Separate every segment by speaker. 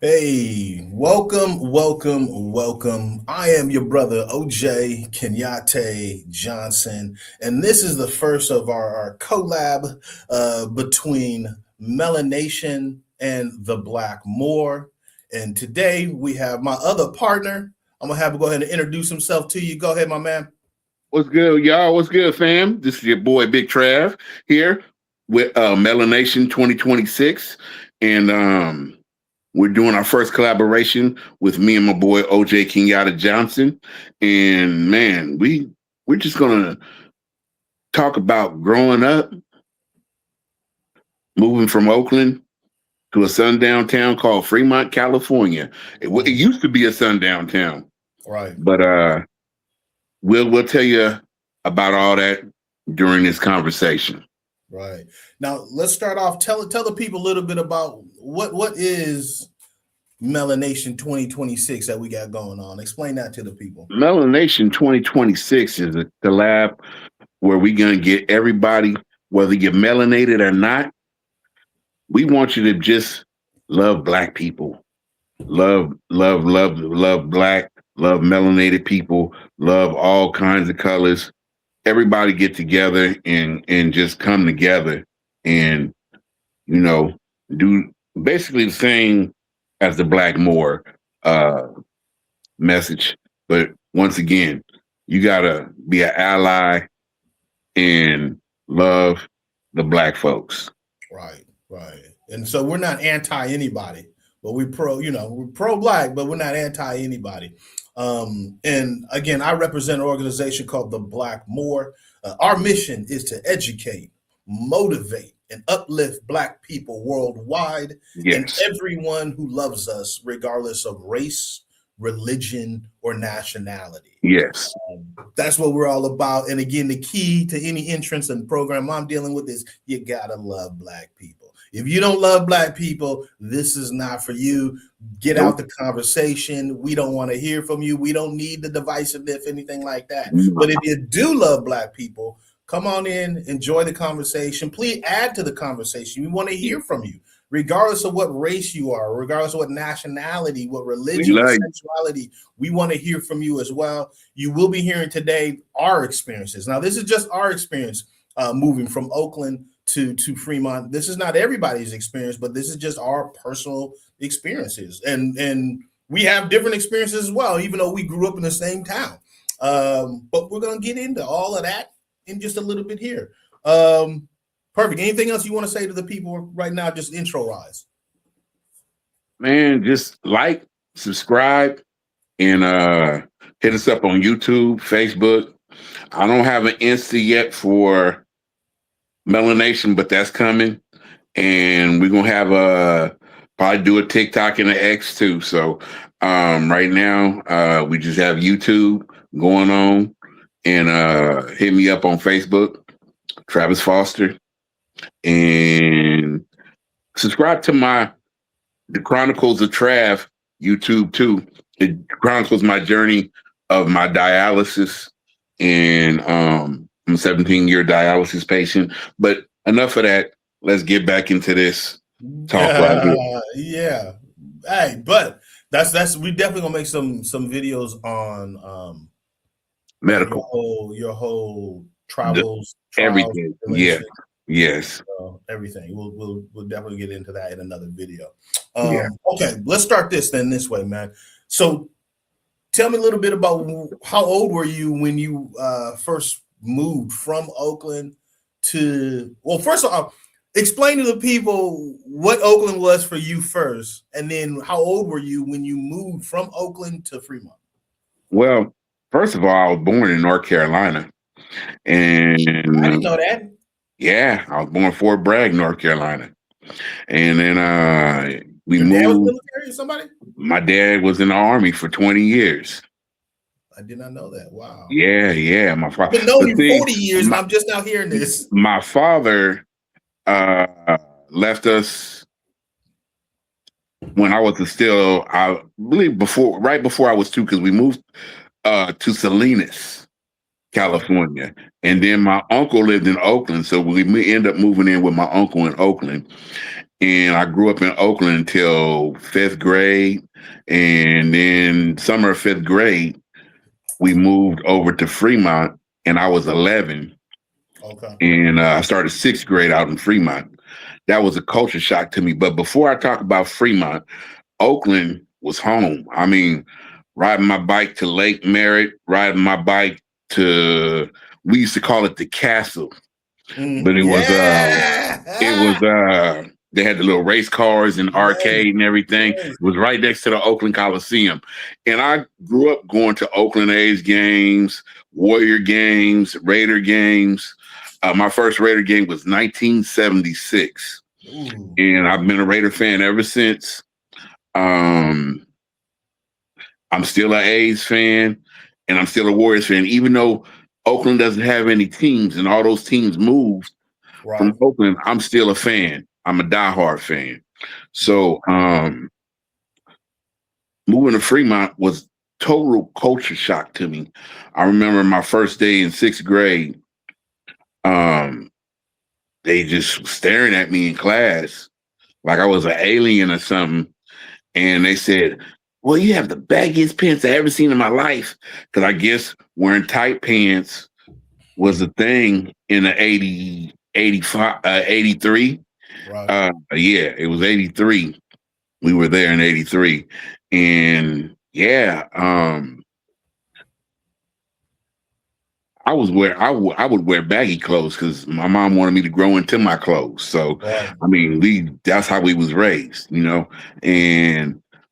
Speaker 1: Hey, welcome. I am your brother OJ Kenyatte Johnson, and this is the first of our collab between Melanation and the Black Moor. And today we have my other partner. I'm gonna have him go ahead and introduce himself to you. Go ahead, my man.
Speaker 2: What's good, y'all? What's good, fam? This is your boy Big Trav here with Melanation 2026. And we're doing our first collaboration with me and my boy OJ Kenyatta Johnson. And man, we're just gonna talk about growing up, moving from Oakland to a sundown town called Fremont, California. It
Speaker 1: Mm,
Speaker 2: used to be a sundown town,
Speaker 1: right,
Speaker 2: but we'll tell you about all that during this conversation.
Speaker 1: right. Now let's start off. Tell the people a little bit about what is Melanation 2026 that we got going on. Explain that to the people.
Speaker 2: Melanation 2026 is a collab where we're going to get everybody, whether you're melanated or not, we want you to just love black people. Love black, love melanated people, love all kinds of colors. Everybody get together and just come together and, you know, do basically the same as the Black Moor uh message. But once again, you gotta be an ally and love the black folks.
Speaker 1: Right, right. And so we're not anti anybody, but we're pro black, but we're not anti anybody. And again, I represent an organization called the Black Moor. Our mission is to educate, motivate, and uplift black people worldwide and
Speaker 2: Yes,
Speaker 1: everyone who loves us, regardless of race, religion, or nationality.
Speaker 2: yes.
Speaker 1: That's what we're all about. And again, the key to any entrance and program I'm dealing with is you gotta love black people. If you don't love black people, this is not for you. Get out
Speaker 2: Nope.
Speaker 1: the conversation. We don't want to hear from you. We don't need the divisiveness, anything like that. But if
Speaker 2: No.
Speaker 1: you do love black people, come on in, enjoy the conversation. Please add to the conversation. We want to hear from you, regardless of what race you are, regardless of what nationality, what
Speaker 2: We
Speaker 1: religion, what
Speaker 2: love you.
Speaker 1: sexuality. We want to hear from you as well. You will be hearing today our experiences. Now, this is just our experience moving from Oakland to Fremont. This is not everybody's experience, but this is just our personal experiences, and we have different experiences as well, even though we grew up in the same town. But we're gonna get into all of that in just a little bit here. Perfect. Anything else you want to say to the people right now? Just intro wise.
Speaker 2: Man, just like, subscribe, and hit us up on YouTube, Facebook. I don't have an Insta yet for Melanation, but that's coming. And we're gonna have a probably do a TikTok and an X too. So right now we just have YouTube going on, and hit me up on Facebook, Travis Foster, and subscribe to my The Chronicles of Trav YouTube too. It chronicles my journey of my dialysis, and I'm a 17-year dialysis patient. But enough of that. Let's get back into this talk right here.
Speaker 1: Yeah. Hey, but that's we definitely gonna make some videos on your
Speaker 2: Medical,
Speaker 1: whole
Speaker 2: the,
Speaker 1: travels, trials,
Speaker 2: everything. Yeah,
Speaker 1: tribulations,
Speaker 2: yes,
Speaker 1: everything. We'll definitely get into that in another video.
Speaker 2: yeah.
Speaker 1: Okay, let's start this way, man. So tell me a little bit about how old were you when you first moved from Oakland to, well, first of all, explain to the people what Oakland was for you first, and then how old were you when you moved from Oakland to Fremont?
Speaker 2: Well, first of all, I was born in North Carolina, and
Speaker 1: I didn't know that.
Speaker 2: yeah, I was born in Fort Bragg, North Carolina, and then we
Speaker 1: Your dad was
Speaker 2: moved.
Speaker 1: military or somebody?
Speaker 2: My dad was in the army for 20 years.
Speaker 1: I did not know that. Wow.
Speaker 2: Yeah, yeah. My
Speaker 1: I've
Speaker 2: father,
Speaker 1: been knowing
Speaker 2: but
Speaker 1: you
Speaker 2: see,
Speaker 1: 40 years and
Speaker 2: my
Speaker 1: I'm just now hearing this.
Speaker 2: my father left us when I was still, I believe, right before I was two, because we moved to Salinas, California. And then my uncle lived in Oakland. So we ended up moving in with my uncle in Oakland. And I grew up in Oakland until 5th grade. And then summer of 5th grade, we moved over to Fremont, and I was 11.
Speaker 1: Okay.
Speaker 2: And I started 6th grade out in Fremont. That was a culture shock to me. But before I talk about Fremont, Oakland was home. I mean, riding my bike to Lake Merritt, riding my bike to, we used to call it the Castle, but
Speaker 1: Yeah.
Speaker 2: they had the little race cars and
Speaker 1: Yes,
Speaker 2: arcade and everything.
Speaker 1: yes.
Speaker 2: It was right next to the Oakland Coliseum. And I grew up going to Oakland A's games, Warrior games, Raider games. My first Raider game was 1976.
Speaker 1: Ooh.
Speaker 2: And I've been a Raider fan ever since. I'm still an A's fan, and I'm still a Warriors fan, even though Oakland doesn't have any teams and all those teams moved
Speaker 1: Right.
Speaker 2: from Oakland. I'm still a fan. I'm a diehard fan. So moving to Fremont was total culture shock to me. I remember my first day in 6th grade. They just staring at me in class like I was an alien or something. And they said, well, you have the baggiest pants I've ever seen in my life. Because I guess wearing tight pants was a thing in the 80, 85, 83.
Speaker 1: Right.
Speaker 2: Yeah, it was 83. We were there in 83. And yeah, I would wear baggy clothes because my mom wanted me to grow into my clothes. So
Speaker 1: Right.
Speaker 2: I mean, that's how we was raised, you know.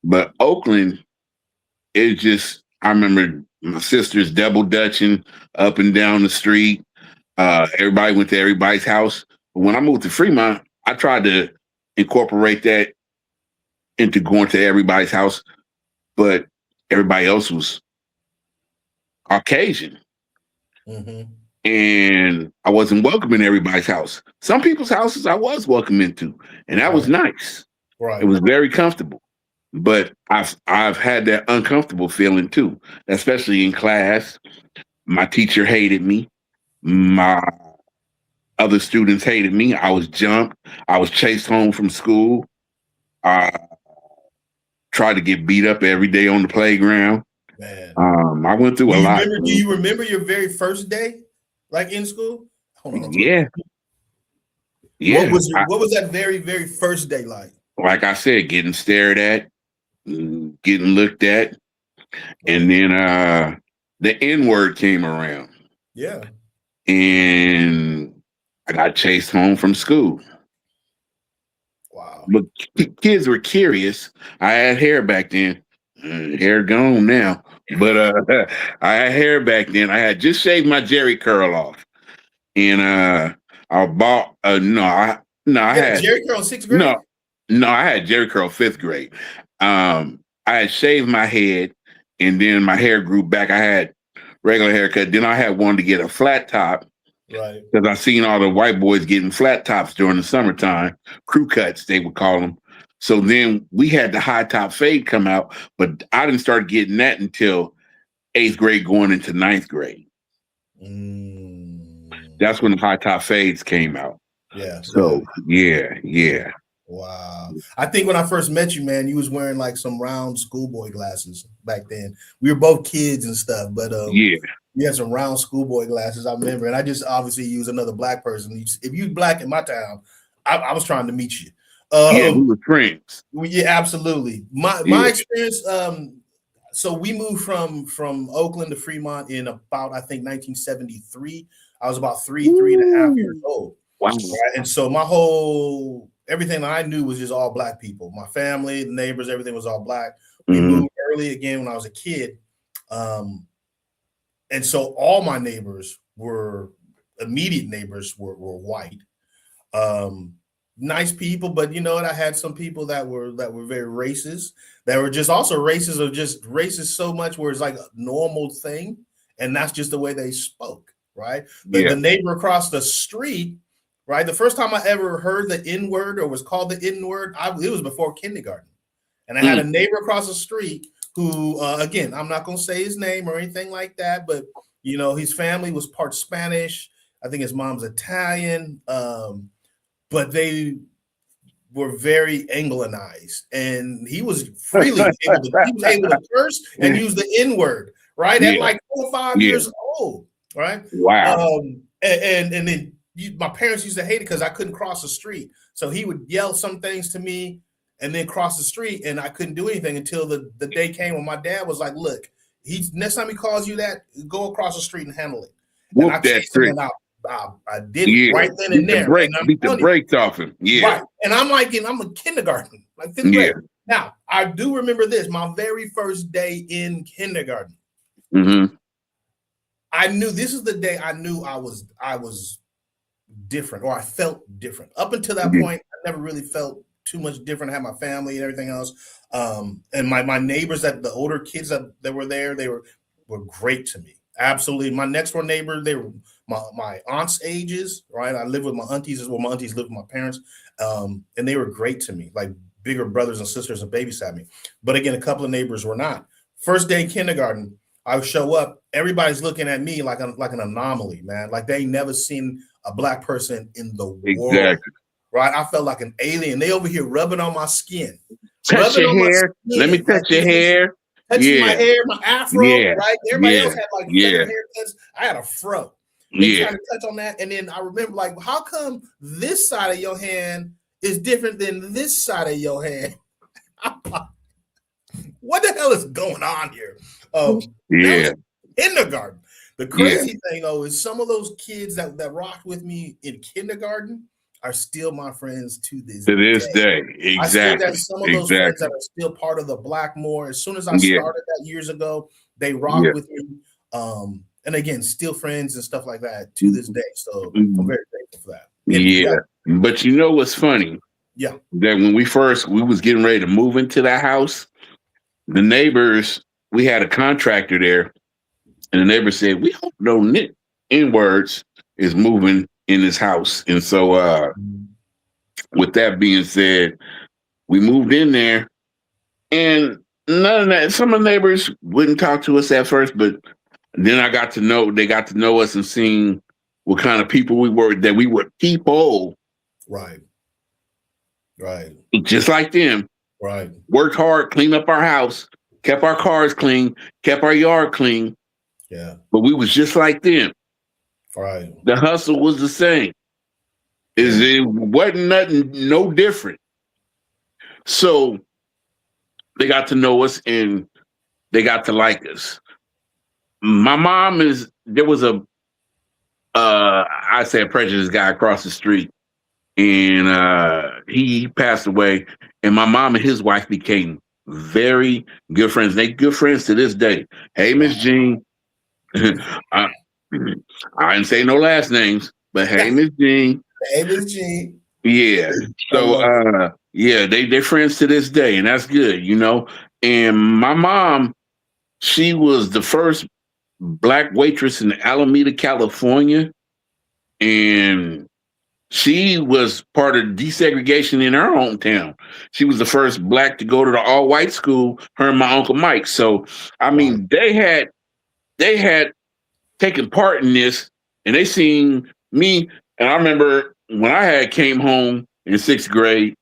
Speaker 2: But Oakland, it just, I remember my sisters double dutching up and down the street. Everybody went to everybody's house. But when I moved to Fremont, I tried to incorporate that into going to everybody's house, but everybody else was Caucasian.
Speaker 1: Mm-hmm.
Speaker 2: And I wasn't welcome in everybody's house. Some people's houses I was welcome into, and that was nice.
Speaker 1: Right.
Speaker 2: It was very comfortable. But I've had that uncomfortable feeling too, especially in class. My teacher hated me. My other students hated me. I was jumped. I was chased home from school. I tried to get beat up every day on the playground.
Speaker 1: Man.
Speaker 2: I went through a lot.
Speaker 1: Do you remember your very first day, like in school? Hold on.
Speaker 2: Yeah. Yeah.
Speaker 1: What was that very, very first day like?
Speaker 2: Like I said, getting stared at, getting looked at, and then the N-word came around.
Speaker 1: Yeah.
Speaker 2: And I got chased home from school.
Speaker 1: Wow.
Speaker 2: But kids were curious. I had hair back then. Hair gone now. But I had hair back then. I had just shaved my Jerry curl off. And I bought I had
Speaker 1: Jerry curl in 6th grade?
Speaker 2: No, I had Jerry curl 5th grade. I had shaved my head, and then my hair grew back. I had regular haircut. Then I had wanted to get a flat top.
Speaker 1: Right.
Speaker 2: Because I seen all the white boys getting flat tops during the summertime, crew cuts, they would call them. So then we had the high top fade come out, but I didn't start getting that until 8th grade going into 9th grade. That's when the high top fades came out.
Speaker 1: Yeah.
Speaker 2: So yeah.
Speaker 1: Wow. I think when I first met you, man, you was wearing like some round schoolboy glasses back then. We were both kids and stuff, but you had some round schoolboy glasses, I remember. And I just obviously used another black person. If you black in my town, I was trying to meet you.
Speaker 2: Yeah, we were friends.
Speaker 1: Yeah, absolutely. My experience, so we moved from Oakland to Fremont in about, I think, 1973. I was about three and a half years old.
Speaker 2: Wow.
Speaker 1: Right? And so everything that I knew was just all black people. My family, the neighbors, everything was all black. We moved early again when I was a kid. And so all my neighbors immediate neighbors were white. Nice people, but you know what? I had some people that were very racist, that were just also racist, or just racist so much where it's like a normal thing, and that's just the way they spoke, right? The neighbor across the street, right? The first time I ever heard the N-word or was called the N-word, it was before kindergarten. And I had a neighbor across the street who, again, I'm not going to say his name or anything like that, but You know, his family was part Spanish. I think his mom's Italian, but they were very Anglicized, and he was freely able to curse and use the N word, right? At
Speaker 2: Yeah.
Speaker 1: like 4 or 5
Speaker 2: Yeah.
Speaker 1: years old, right?
Speaker 2: Wow.
Speaker 1: And then my parents used to hate it because I couldn't cross the street. So he would yell some things to me and then cross the street, and I couldn't do anything until the day came when my dad was like, look, next time he calls you that, go across the street and handle it.
Speaker 2: Whoop
Speaker 1: And I
Speaker 2: that
Speaker 1: chased him,
Speaker 2: trick.
Speaker 1: and I did it right then and there.
Speaker 2: Beat the brakes off him. Yeah.
Speaker 1: Right. And I'm in kindergarten, like 5th grade. Now, I do remember this, my very first day in kindergarten.
Speaker 2: Mm-hmm.
Speaker 1: I knew this is the day I knew I was different, or I felt different. Up until that point, I never really felt too much different. I had my family and everything else. And my neighbors, the older kids that were there, they were great to me. Absolutely. My next door neighbor, they were my aunt's ages, right? I lived with my aunties as well. My aunties lived with my parents. And they were great to me, like bigger brothers and sisters and babysat me. But again, a couple of neighbors were not. First day in kindergarten, I show up, everybody's looking at me like an anomaly, man. Like they never seen a black person in the world. Right? I felt like an alien. They over here rubbing on my skin.
Speaker 2: Touch your hair. Let me touch your hair.
Speaker 1: Touching my hair, my afro, right? Everybody else had like feather haircuts. I had a fro. They trying to touch on that. And then I remember, like, how come this side of your hand is different than this side of your hand? What the hell is going on here? Kindergarten. The crazy thing, though, is some of those kids that rocked with me in kindergarten are still my friends to this day.
Speaker 2: Exactly.
Speaker 1: I still got some of those friends that are still part of the Blackmore. As soon as I started that years ago, they rock with me. And again, still friends and stuff like that to this day. So I'm very grateful for that.
Speaker 2: But you know what's funny?
Speaker 1: Yeah.
Speaker 2: That when we was getting ready to move into that house, the neighbors, we had a contractor there, and the neighbor said, we hope no N-words is moving in this house. And so with that being said, we moved in there, and none of that, some of the neighbors wouldn't talk to us at first, but then they got to know us and seeing what kind of people we were, that we were people.
Speaker 1: Right.
Speaker 2: Just like them.
Speaker 1: Right.
Speaker 2: Worked hard, cleaned up our house, kept our cars clean, kept our yard clean.
Speaker 1: Yeah.
Speaker 2: But we was just like them.
Speaker 1: Right.
Speaker 2: The hustle was the same. It wasn't nothing, no different. So they got to know us and they got to like us. My mom there was a prejudiced guy across the street, and he passed away, and my mom and his wife became very good friends. They good friends to this day. Hey, Miss Jean. I didn't say no last names, but hey, Miss Jean.
Speaker 1: Hey, Miss Jean.
Speaker 2: Yeah. So they're friends to this day, and that's good, you know. And my mom, she was the first Black waitress in Alameda, California, and she was part of desegregation in her hometown. She was the first Black to go to the all-white school, her and my Uncle Mike. So, I mean, they had taken part in this, and they seen me. And I remember when I came home in 6th grade,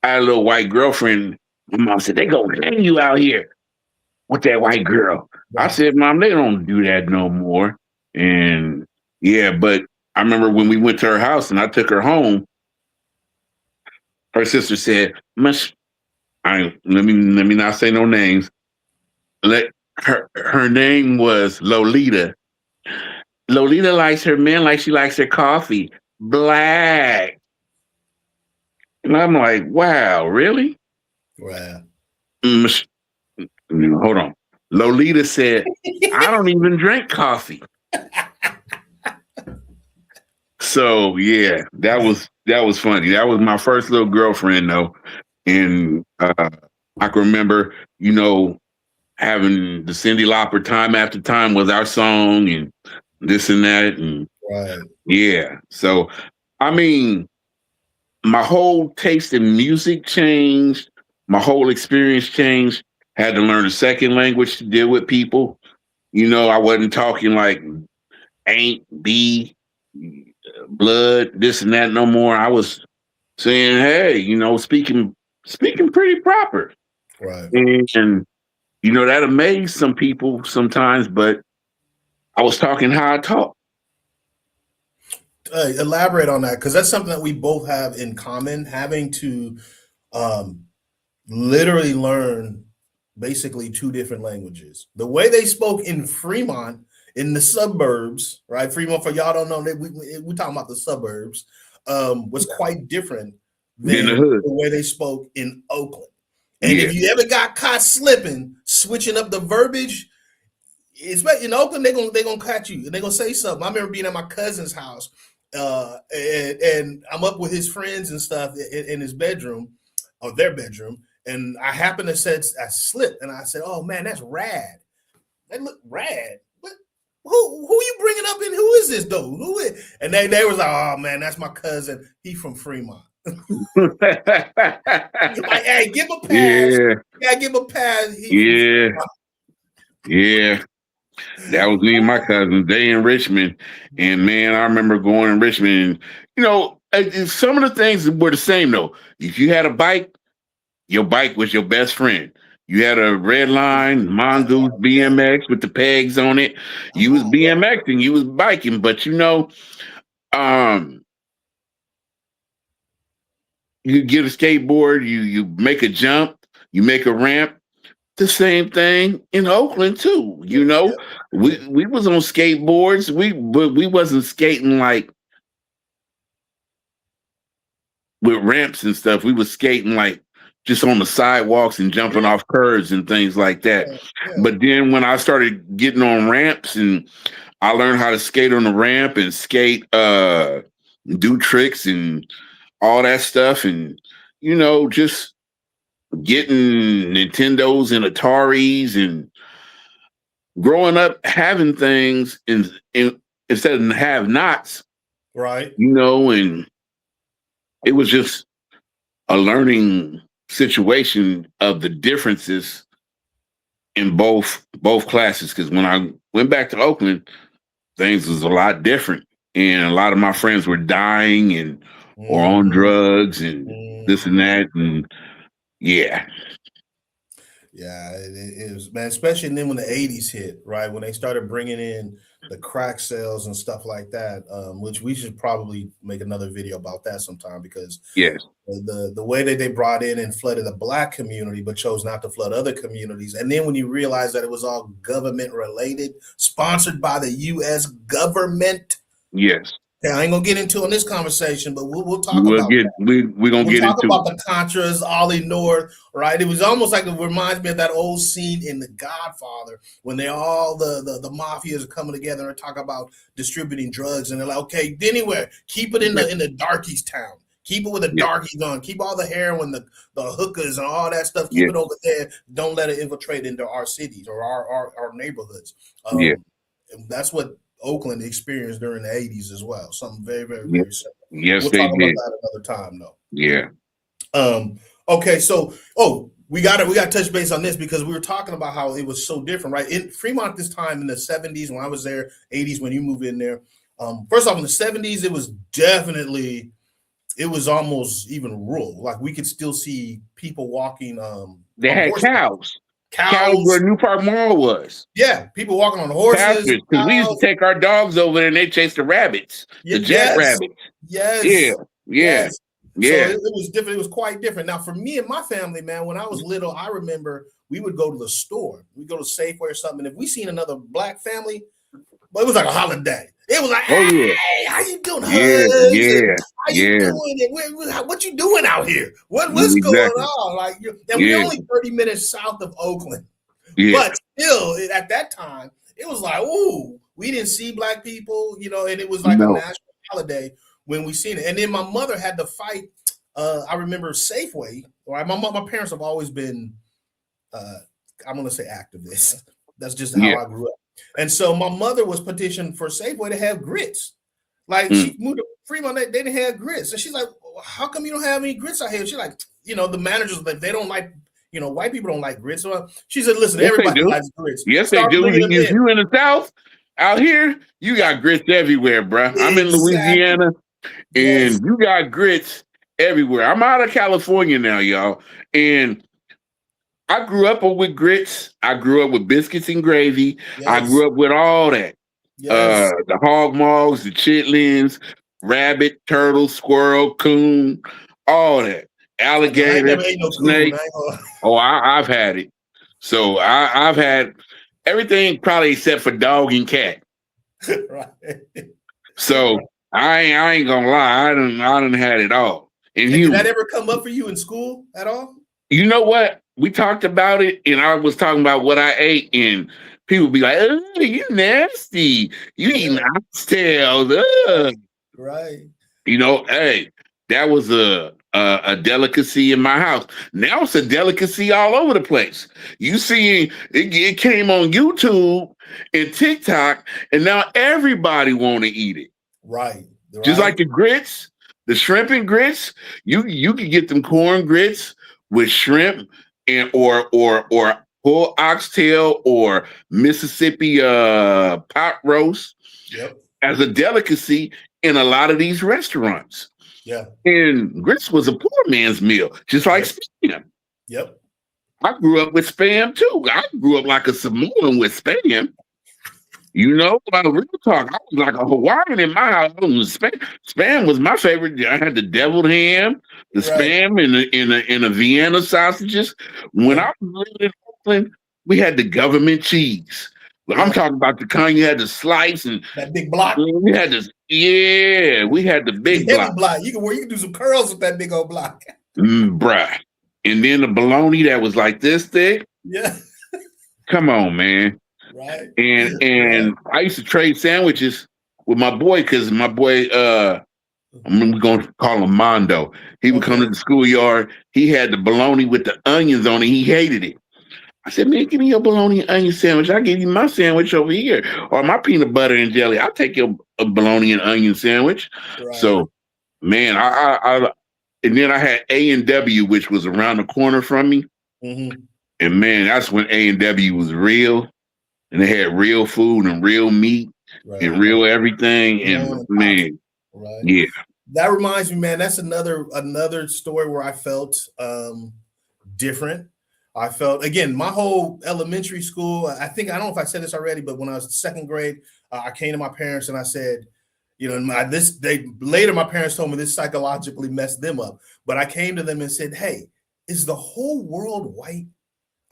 Speaker 2: I had a little white girlfriend. My mom said, they gonna hang you out here with that white girl. I said, Mom, they don't do that no more. And but I remember when we went to her house and I took her home, her sister said, let me not say no names. Her name was Lolita. Lolita likes her men like she likes her coffee. Black. And I'm like, wow, really?
Speaker 1: Wow.
Speaker 2: Hold on. Lolita said, I don't even drink coffee. So that was funny. That was my first little girlfriend though. And I can remember, having the Cyndi Lauper Time After Time was our song and this and that. And so I mean, my whole taste in music changed. My whole experience changed. Had to learn a second language to deal with people. I wasn't talking like ain't, be, blood, this and that no more. I was saying, hey, speaking pretty proper.
Speaker 1: Right.
Speaker 2: And that amazed some people sometimes, but I was talking how I talk.
Speaker 1: Elaborate on that, because that's something that we both have in common, having to um, literally learn basically two different languages. The way they spoke in Fremont, in the suburbs, right? Fremont, for y'all don't know, we talking about the suburbs, was quite different
Speaker 2: In the
Speaker 1: than
Speaker 2: hood.
Speaker 1: the way they spoke in Oakland. And
Speaker 2: Yeah.
Speaker 1: if you ever got caught slipping, switching up the verbiage, it's in Oakland, they're gonna catch you and they're gonna say something. I remember being at my cousin's house, and I'm up with his friends and stuff in his bedroom or their bedroom, and I happened to said I slipped and I said, "Oh man, that's rad. That look rad. What? Who you bringing up in? Who is this dude? Who is?" And they was like, "Oh man, that's my cousin. He from Fremont." Like, hey, give him a pass.
Speaker 2: Yeah.
Speaker 1: Yeah, give him a pass.
Speaker 2: Yeah. Yeah. That was me and my cousins. They in Richmond. And man, I remember going in Richmond. And, some of the things were the same though. If you had a bike, your bike was your best friend. You had a red line, Mongoose BMX with the pegs on it. You was BMXing, you was biking, but you get a skateboard, you make a jump, you make a ramp. The same thing in Oakland too. We was on skateboards. But we wasn't skating like with ramps and stuff. We was skating like just on the sidewalks and jumping off curbs and things like that. But then when I started getting on ramps and I learned how to skate on the ramp and skate, do tricks and all that stuff, and just getting Nintendos and Ataris and growing up having things instead of have nots,
Speaker 1: Right.
Speaker 2: and it was just a learning situation of the differences in both classes. Because when I went back to Oakland, things was a lot different, and a lot of my friends were dying and or on drugs and this and that, and yeah.
Speaker 1: Yeah, it was, man, especially then when the 80s hit, right? When they started bringing in the crack sales and stuff like that, which we should probably make another video about that sometime, because
Speaker 2: Yes.
Speaker 1: the way that they brought in and flooded the Black community but chose not to flood other communities. And then when you realize that it was all government related, sponsored by the U.S. government.
Speaker 2: Yes.
Speaker 1: Yeah, I ain't gonna get into in this conversation, but we'll talk
Speaker 2: We're
Speaker 1: about
Speaker 2: gonna get
Speaker 1: talk
Speaker 2: into
Speaker 1: about the Contras, Ollie North, right? It was almost like, it reminds me of that old scene in The Godfather when they all the mafias are coming together and talk about distributing drugs, and they're like, okay, anywhere, keep it in the darkies town, keep it with the darkies on, keep all the heroin, the hookers and all that stuff, keep it over there. Don't let it infiltrate into our cities or our neighborhoods. And that's what Oakland experienced during the 80s as well. Something very, very, very similar.
Speaker 2: Yes,
Speaker 1: we'll
Speaker 2: they
Speaker 1: talk
Speaker 2: did.
Speaker 1: about that another time, though.
Speaker 2: Yeah.
Speaker 1: Okay, so we got to touch base on this, because we were talking about how it was so different, right? In Fremont this time in the 70s, when I was there, 80s when you moved in there. First off, in the 70s, it was almost even rural. Like, we could still see people walking.
Speaker 2: They had cows.
Speaker 1: Cows
Speaker 2: where New Park Mall was.
Speaker 1: Yeah, people walking on horses.
Speaker 2: Because we used to take our dogs over there and they chased the rabbits, the jackrabbits.
Speaker 1: Yes.
Speaker 2: Yeah.
Speaker 1: So it was different. It was quite different. Now, for me and my family, man, when I was little, I remember we would go to the store. We'd go to Safeway or something. If we seen another Black family, well, it was like a holiday. It was like, hey, how you doing? How you doing? What you doing out here? What's going on? Like, and we're only 30 minutes south of Oakland. But still, at that time, it was like, ooh, we didn't see Black people, and it was like a national holiday when we seen it. And then my mother had to fight. I remember Safeway. Right, my parents have always been, I'm going to say activists. That's just how I grew up. And so my mother was petitioned for Safeway to have grits. Like, she moved to Fremont, they didn't have grits. And she's like, well, how come you don't have any grits out here? She's like, the managers, they don't like, white people don't like grits. So she said, listen, everybody likes grits.
Speaker 2: Yes, they do. If you in the South, Out here, you got grits everywhere, bruh. I'm in
Speaker 1: Exactly.
Speaker 2: Louisiana,
Speaker 1: Yes.
Speaker 2: and you got grits everywhere. I'm out of California now, y'all, and I grew up with grits. I grew up with biscuits and gravy. I
Speaker 1: Yes.
Speaker 2: grew up with all that.
Speaker 1: Yes.
Speaker 2: The hog maws, the chitlins, rabbit, turtle, squirrel, coon, all that.
Speaker 1: I ain't
Speaker 2: Alligator,
Speaker 1: never ate no coon.
Speaker 2: snake.
Speaker 1: I ain't gonna...
Speaker 2: Oh, I've had it. So I've had everything probably except for dog and cat.
Speaker 1: Right.
Speaker 2: So
Speaker 1: Right.
Speaker 2: I ain't gonna lie, I done had it all. And
Speaker 1: Hey, did that
Speaker 2: human.
Speaker 1: ever come up for you in school at all?
Speaker 2: You know what? We talked about it, and I was talking about what I ate, and people be like, "Oh, you nasty! You eating
Speaker 1: Yeah.
Speaker 2: oxtails?"
Speaker 1: Right.
Speaker 2: Ugh.
Speaker 1: Right.
Speaker 2: You know, hey, that was a delicacy in my house. Now it's a delicacy all over the place. You see, it came on YouTube and TikTok, and now everybody want to eat it.
Speaker 1: Right.
Speaker 2: Just
Speaker 1: Right.
Speaker 2: like the grits, the shrimp and grits. You can get them corn grits with shrimp and or whole oxtail or Mississippi pot roast
Speaker 1: Yep.
Speaker 2: as a delicacy in a lot of these restaurants.
Speaker 1: Yeah.
Speaker 2: And grits was a poor man's meal, just like
Speaker 1: Yep.
Speaker 2: spam.
Speaker 1: Yep.
Speaker 2: I grew up with spam too. I grew up like a Samoan with spam. You know, like real talk, I was like a Hawaiian in my house. Spam was my favorite. I had the deviled ham, the
Speaker 1: Right.
Speaker 2: spam, and the Vienna sausages. When
Speaker 1: Yep.
Speaker 2: I was living in Oakland, we had the government cheese. I'm
Speaker 1: Yeah.
Speaker 2: talking about the kind you had to slice, and
Speaker 1: That big block.
Speaker 2: we had this. Yeah, we had the
Speaker 1: The
Speaker 2: big
Speaker 1: heavy
Speaker 2: block,
Speaker 1: block. You can do some curls with that big old block.
Speaker 2: bruh. And then the bologna that was like this thick.
Speaker 1: Yeah.
Speaker 2: Come on, man.
Speaker 1: Right. Right.
Speaker 2: And I used to trade sandwiches with my boy because my boy, I'm gonna call him Mondo. He would come
Speaker 1: Okay.
Speaker 2: to the schoolyard. He had the bologna with the onions on it. He hated it. I said, man, give me your bologna and onion sandwich. I'll give you my sandwich over here, or my peanut butter and jelly. I'll take your bologna and onion sandwich.
Speaker 1: Right.
Speaker 2: So, man, and then I had A&W, which was around the corner from me.
Speaker 1: Mm-hmm.
Speaker 2: And man, that's when A&W was real, and they had real food and real meat and
Speaker 1: Right.
Speaker 2: real everything.
Speaker 1: Real
Speaker 2: And
Speaker 1: and pop.
Speaker 2: man,
Speaker 1: Right.
Speaker 2: yeah,
Speaker 1: That reminds me, man. That's another story where I felt different. I felt again my whole elementary school. I think I don't know if I said this already, but when I was second grade, I came to my parents and I said, you know, my parents told me this psychologically messed them up. But I came to them and said, hey, is the whole world white?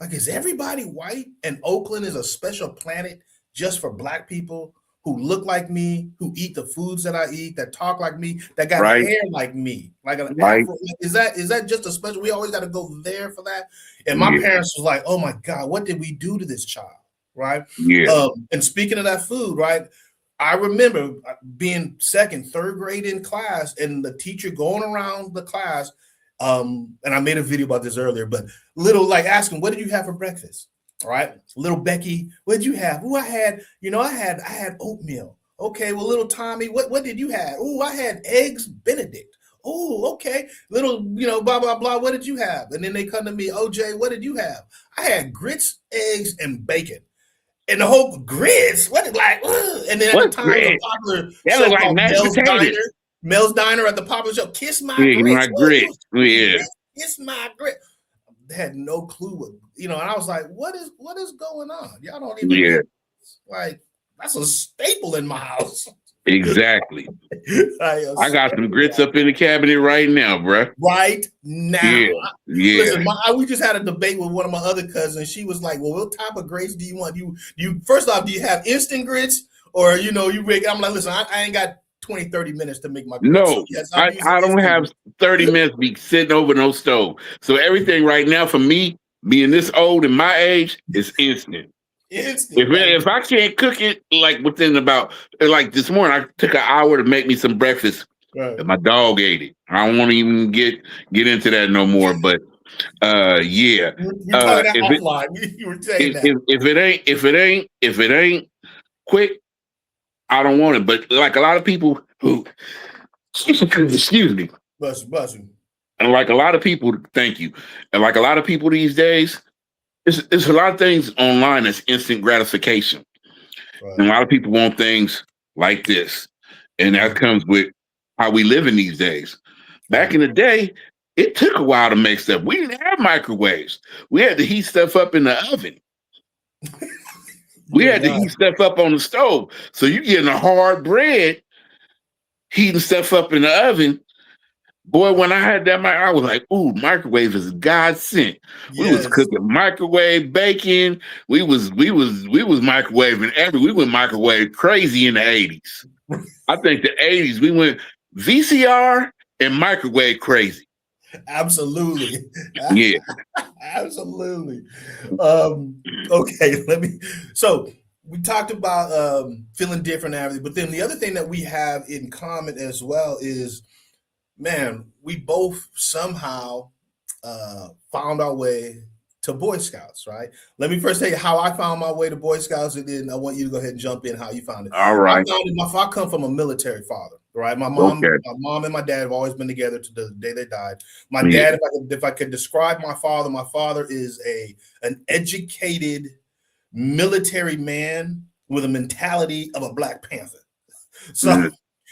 Speaker 1: Like, is everybody white? And Oakland is a special planet just for black people who look like me, who eat the foods that I eat, that talk like me, that got
Speaker 2: right,
Speaker 1: hair like me, like an
Speaker 2: right,
Speaker 1: afro. Is that just a special? We always got to go there for that. And my
Speaker 2: yeah,
Speaker 1: parents was like, "Oh my God, what did we do to this child?" Right.
Speaker 2: yeah,
Speaker 1: And speaking of that food, right? I remember being second, third grade in class, and the teacher going around the class. And I made a video about this earlier, but little like asking, what did you have for breakfast? All right. Little Becky, what did you have? Oh, I had oatmeal. Okay, well, little Tommy, what did you have? Oh, I had eggs Benedict. Oh, okay. Little, blah, blah, blah. What did you have? And then they come to me, OJ, what did you have? I had grits, eggs, and bacon. And the whole grits, what is like, ugh. And then at the
Speaker 2: what's
Speaker 1: time, the
Speaker 2: great?
Speaker 1: popular
Speaker 2: That look
Speaker 1: show
Speaker 2: like
Speaker 1: called
Speaker 2: mashed potatoes.
Speaker 1: Mel's Diner at the popular show, Kiss My
Speaker 2: Yeah, my
Speaker 1: Grits.
Speaker 2: grits. Yeah,
Speaker 1: Kiss My Grits. They had no clue what, and I was like, what is going on? Y'all don't even
Speaker 2: yeah,
Speaker 1: eat this. Like, that's a staple in my house.
Speaker 2: exactly.
Speaker 1: Like a
Speaker 2: I got some
Speaker 1: staple.
Speaker 2: grits up in the cabinet right now, bruh.
Speaker 1: Right now.
Speaker 2: Yeah, yeah.
Speaker 1: Listen, we just had a debate with one of my other cousins. She was like, well, what type of grits do you want? You first off, do you have instant grits or, you make, I'm like, listen, I ain't got 20, 30 minutes to make my grits.
Speaker 2: No,
Speaker 1: So, yes, I'm using
Speaker 2: I don't
Speaker 1: instant
Speaker 2: have
Speaker 1: grits.
Speaker 2: 30 minutes be sitting over no stove. So everything right now for me, being this old and my age, is instant.
Speaker 1: Instant.
Speaker 2: If I can't cook it like within about like this morning, I took an hour to make me some breakfast.
Speaker 1: Right.
Speaker 2: And my dog ate it. I don't want to even get into that no more. But yeah.
Speaker 1: We're talking that offline. You were saying that.
Speaker 2: If it ain't quick, I don't want it. But like a lot of people who excuse me.
Speaker 1: Bless you.
Speaker 2: And like a lot of people, thank you. And like a lot of people these days, it's a lot of things online that's instant gratification. And a lot of people want things like this. And that comes with how we live in these days. Back in the day, it took a while to make stuff. We didn't have microwaves. We had to heat stuff up in the oven. We had to heat stuff up on the stove. So you're getting a hard bread, heating stuff up in the oven. Boy, when I had that, I was like, "Ooh, microwave is God sent." We was cooking microwave bacon. We was microwaving we went microwave crazy in the 80s. I think the 80s we went VCR and microwave crazy.
Speaker 1: Absolutely.
Speaker 2: Yeah.
Speaker 1: Absolutely. Okay, so we talked about feeling different and everything, but then the other thing that we have in common as well is, man, we both somehow found our way to Boy Scouts, right? Let me first tell you how I found my way to Boy Scouts, and then I want you to go ahead and jump in how you found it.
Speaker 2: All right.
Speaker 1: I come from a military father, right? My mom and my dad have always been together to the day they died. My dad, if I could describe my father is an educated military man with a mentality of a Black Panther. So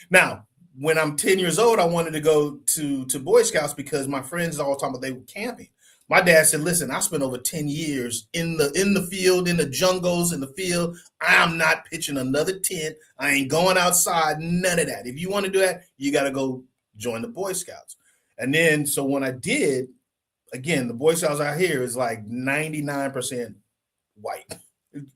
Speaker 1: now, when I'm 10 years old, I wanted to go to Boy Scouts because my friends all talking about they were camping. My dad said, "Listen, I spent over 10 years in the field, in the jungles, in the field. I'm not pitching another tent. I ain't going outside, none of that. If you want to do that, you got to go join the Boy Scouts." And then, so when I did, again, the Boy Scouts out here is like 99% white,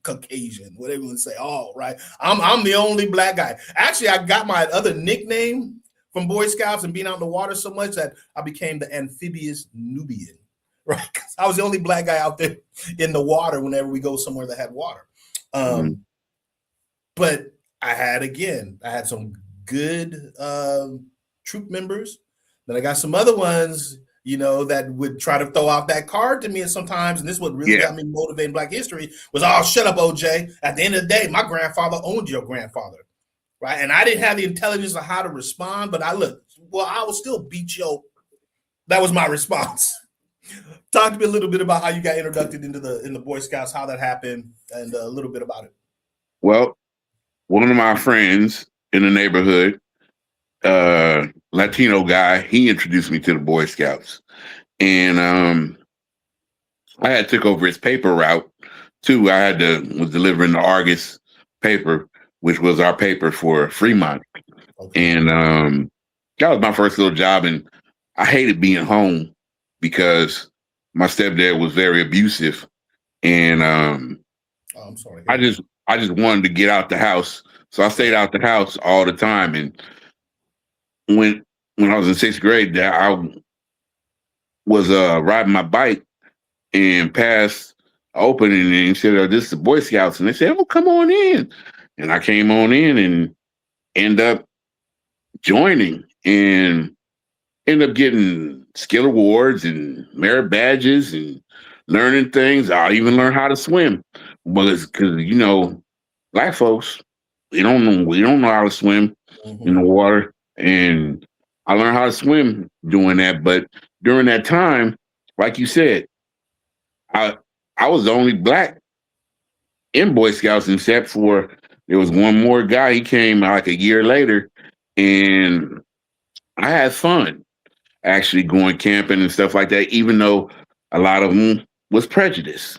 Speaker 1: Caucasian, whatever you want to say. All right. I'm the only Black guy. Actually, I got my other nickname from Boy Scouts and being out in the water so much that I became the amphibious Nubian. Right, because I was the only Black guy out there in the water whenever we go somewhere that had water. But I had some good troop members. Then I got some other ones, that would try to throw out that card to me sometimes. And this is what really got me motivated in Black history was, "Oh, shut up, OJ. At the end of the day, my grandfather owned your grandfather." Right. And I didn't have the intelligence of how to respond, but I will still beat you. That was my response. Talk to me a little bit about how you got introduced into the Boy Scouts, how that happened, and a little bit about it.
Speaker 2: Well, one of my friends in the neighborhood, Latino guy, he introduced me to the Boy Scouts, and I had took over his paper route too. Was delivering the Argus paper, which was our paper for Fremont, and that was my first little job, and I hated being home because my stepdad was very abusive, and
Speaker 1: I'm sorry.
Speaker 2: I just wanted to get out the house, so I stayed out the house all the time. And when I was in 6th grade, I was riding my bike and passed opening, and he said, "Oh, this is the Boy Scouts," and they said, "Oh, come on in," and I came on in and end up joining and end up getting skill awards and merit badges and learning things. I even learned how to swim, because Black folks, we don't know how to swim in the water, and I learned how to swim doing that. But during that time, like you said, I was the only Black in Boy Scouts, except for there was one more guy. He came like a year later, and I had fun actually going camping and stuff like that, even though a lot of them was prejudice.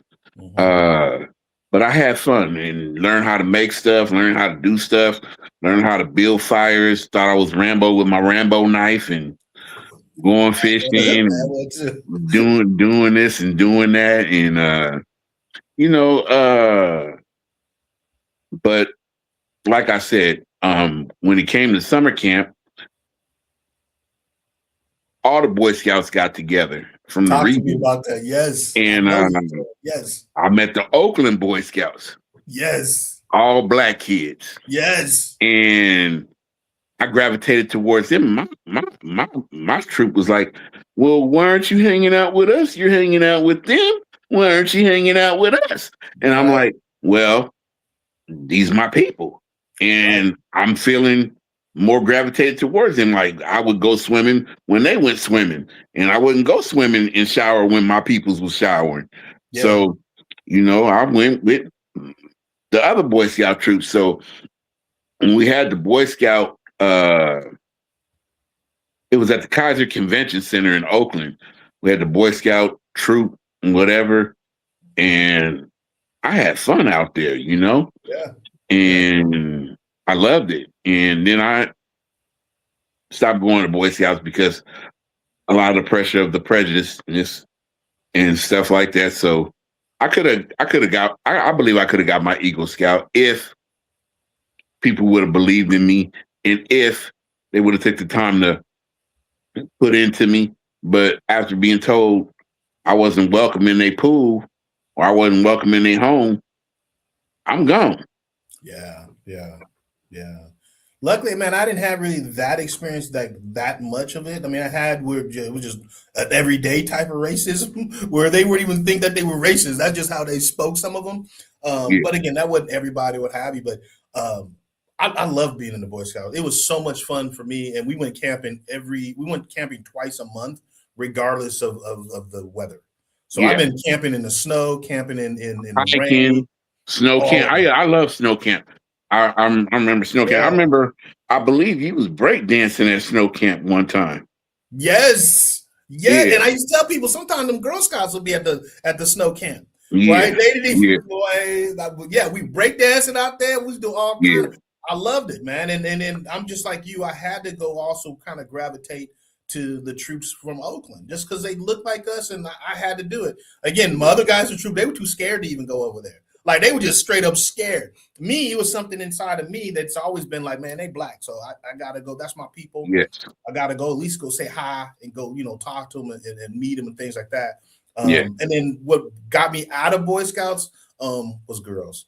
Speaker 2: But I had fun and learned how to make stuff, learned how to do stuff, learned how to build fires. Thought I was Rambo with my Rambo knife and going fishing, doing this and doing that. And, but like I said, when it came to summer camp, all the Boy Scouts got together from the region.
Speaker 1: Talk to me about that. Yes.
Speaker 2: And
Speaker 1: yes,
Speaker 2: I met the Oakland Boy Scouts.
Speaker 1: Yes.
Speaker 2: All Black kids.
Speaker 1: Yes.
Speaker 2: And I gravitated towards them. My troop was like, "Well, why aren't you hanging out with us? You're hanging out with them. Why aren't you hanging out with us?" And I'm like, "Well, these are my people." And I'm feeling more gravitated towards them. Like, I would go swimming when they went swimming, and I wouldn't go swimming and shower when my peoples was showering. So, I went with the other Boy Scout troop. So when we had the Boy Scout, it was at the Kaiser Convention Center in Oakland. We had the Boy Scout troop and whatever, and I had fun out there, you know,
Speaker 1: Yeah.
Speaker 2: and I loved it. And then I stopped going to Boy Scouts because a lot of the pressure of the prejudice and stuff like that. So I believe I could have got my Eagle Scout if people would have believed in me and if they would have taken the time to put into me. But after being told I wasn't welcome in their pool or I wasn't welcome in their home, I'm gone.
Speaker 1: Yeah. Luckily, man, I didn't have really that experience, that much of it. I mean, it was just an everyday type of racism where they wouldn't even think that they were racist. That's just how they spoke, some of them.
Speaker 2: Yeah.
Speaker 1: But again, that wasn't everybody, what have you. But I love being in the Boy Scouts. It was so much fun for me, and we went camping twice a month, regardless of the weather. So
Speaker 2: Yeah.
Speaker 1: I've been camping in the snow, camping in the
Speaker 2: Hiking,
Speaker 1: rain.
Speaker 2: snow camp. I love snow camp. I remember snow camp. I remember, I believe you was breakdancing at snow camp one time.
Speaker 1: Yes. And I used to tell people sometimes them Girl Scouts would be at the snow camp.
Speaker 2: Yeah.
Speaker 1: Right? They didn't even we breakdancing out there. We do all kind of, I loved it, man. And then I'm just like you, I had to go also kind of gravitate to the troops from Oakland just because they looked like us, and I had to do it. Again, my other guys in the troop, they were too scared to even go over there. Like, they were just straight up scared. Me, it was something inside of me that's always been like, man, they black, so I gotta go. That's my people.
Speaker 2: Yes.
Speaker 1: I gotta go, at least go say hi and go, talk to them and meet them and things like that. And then what got me out of Boy Scouts was girls.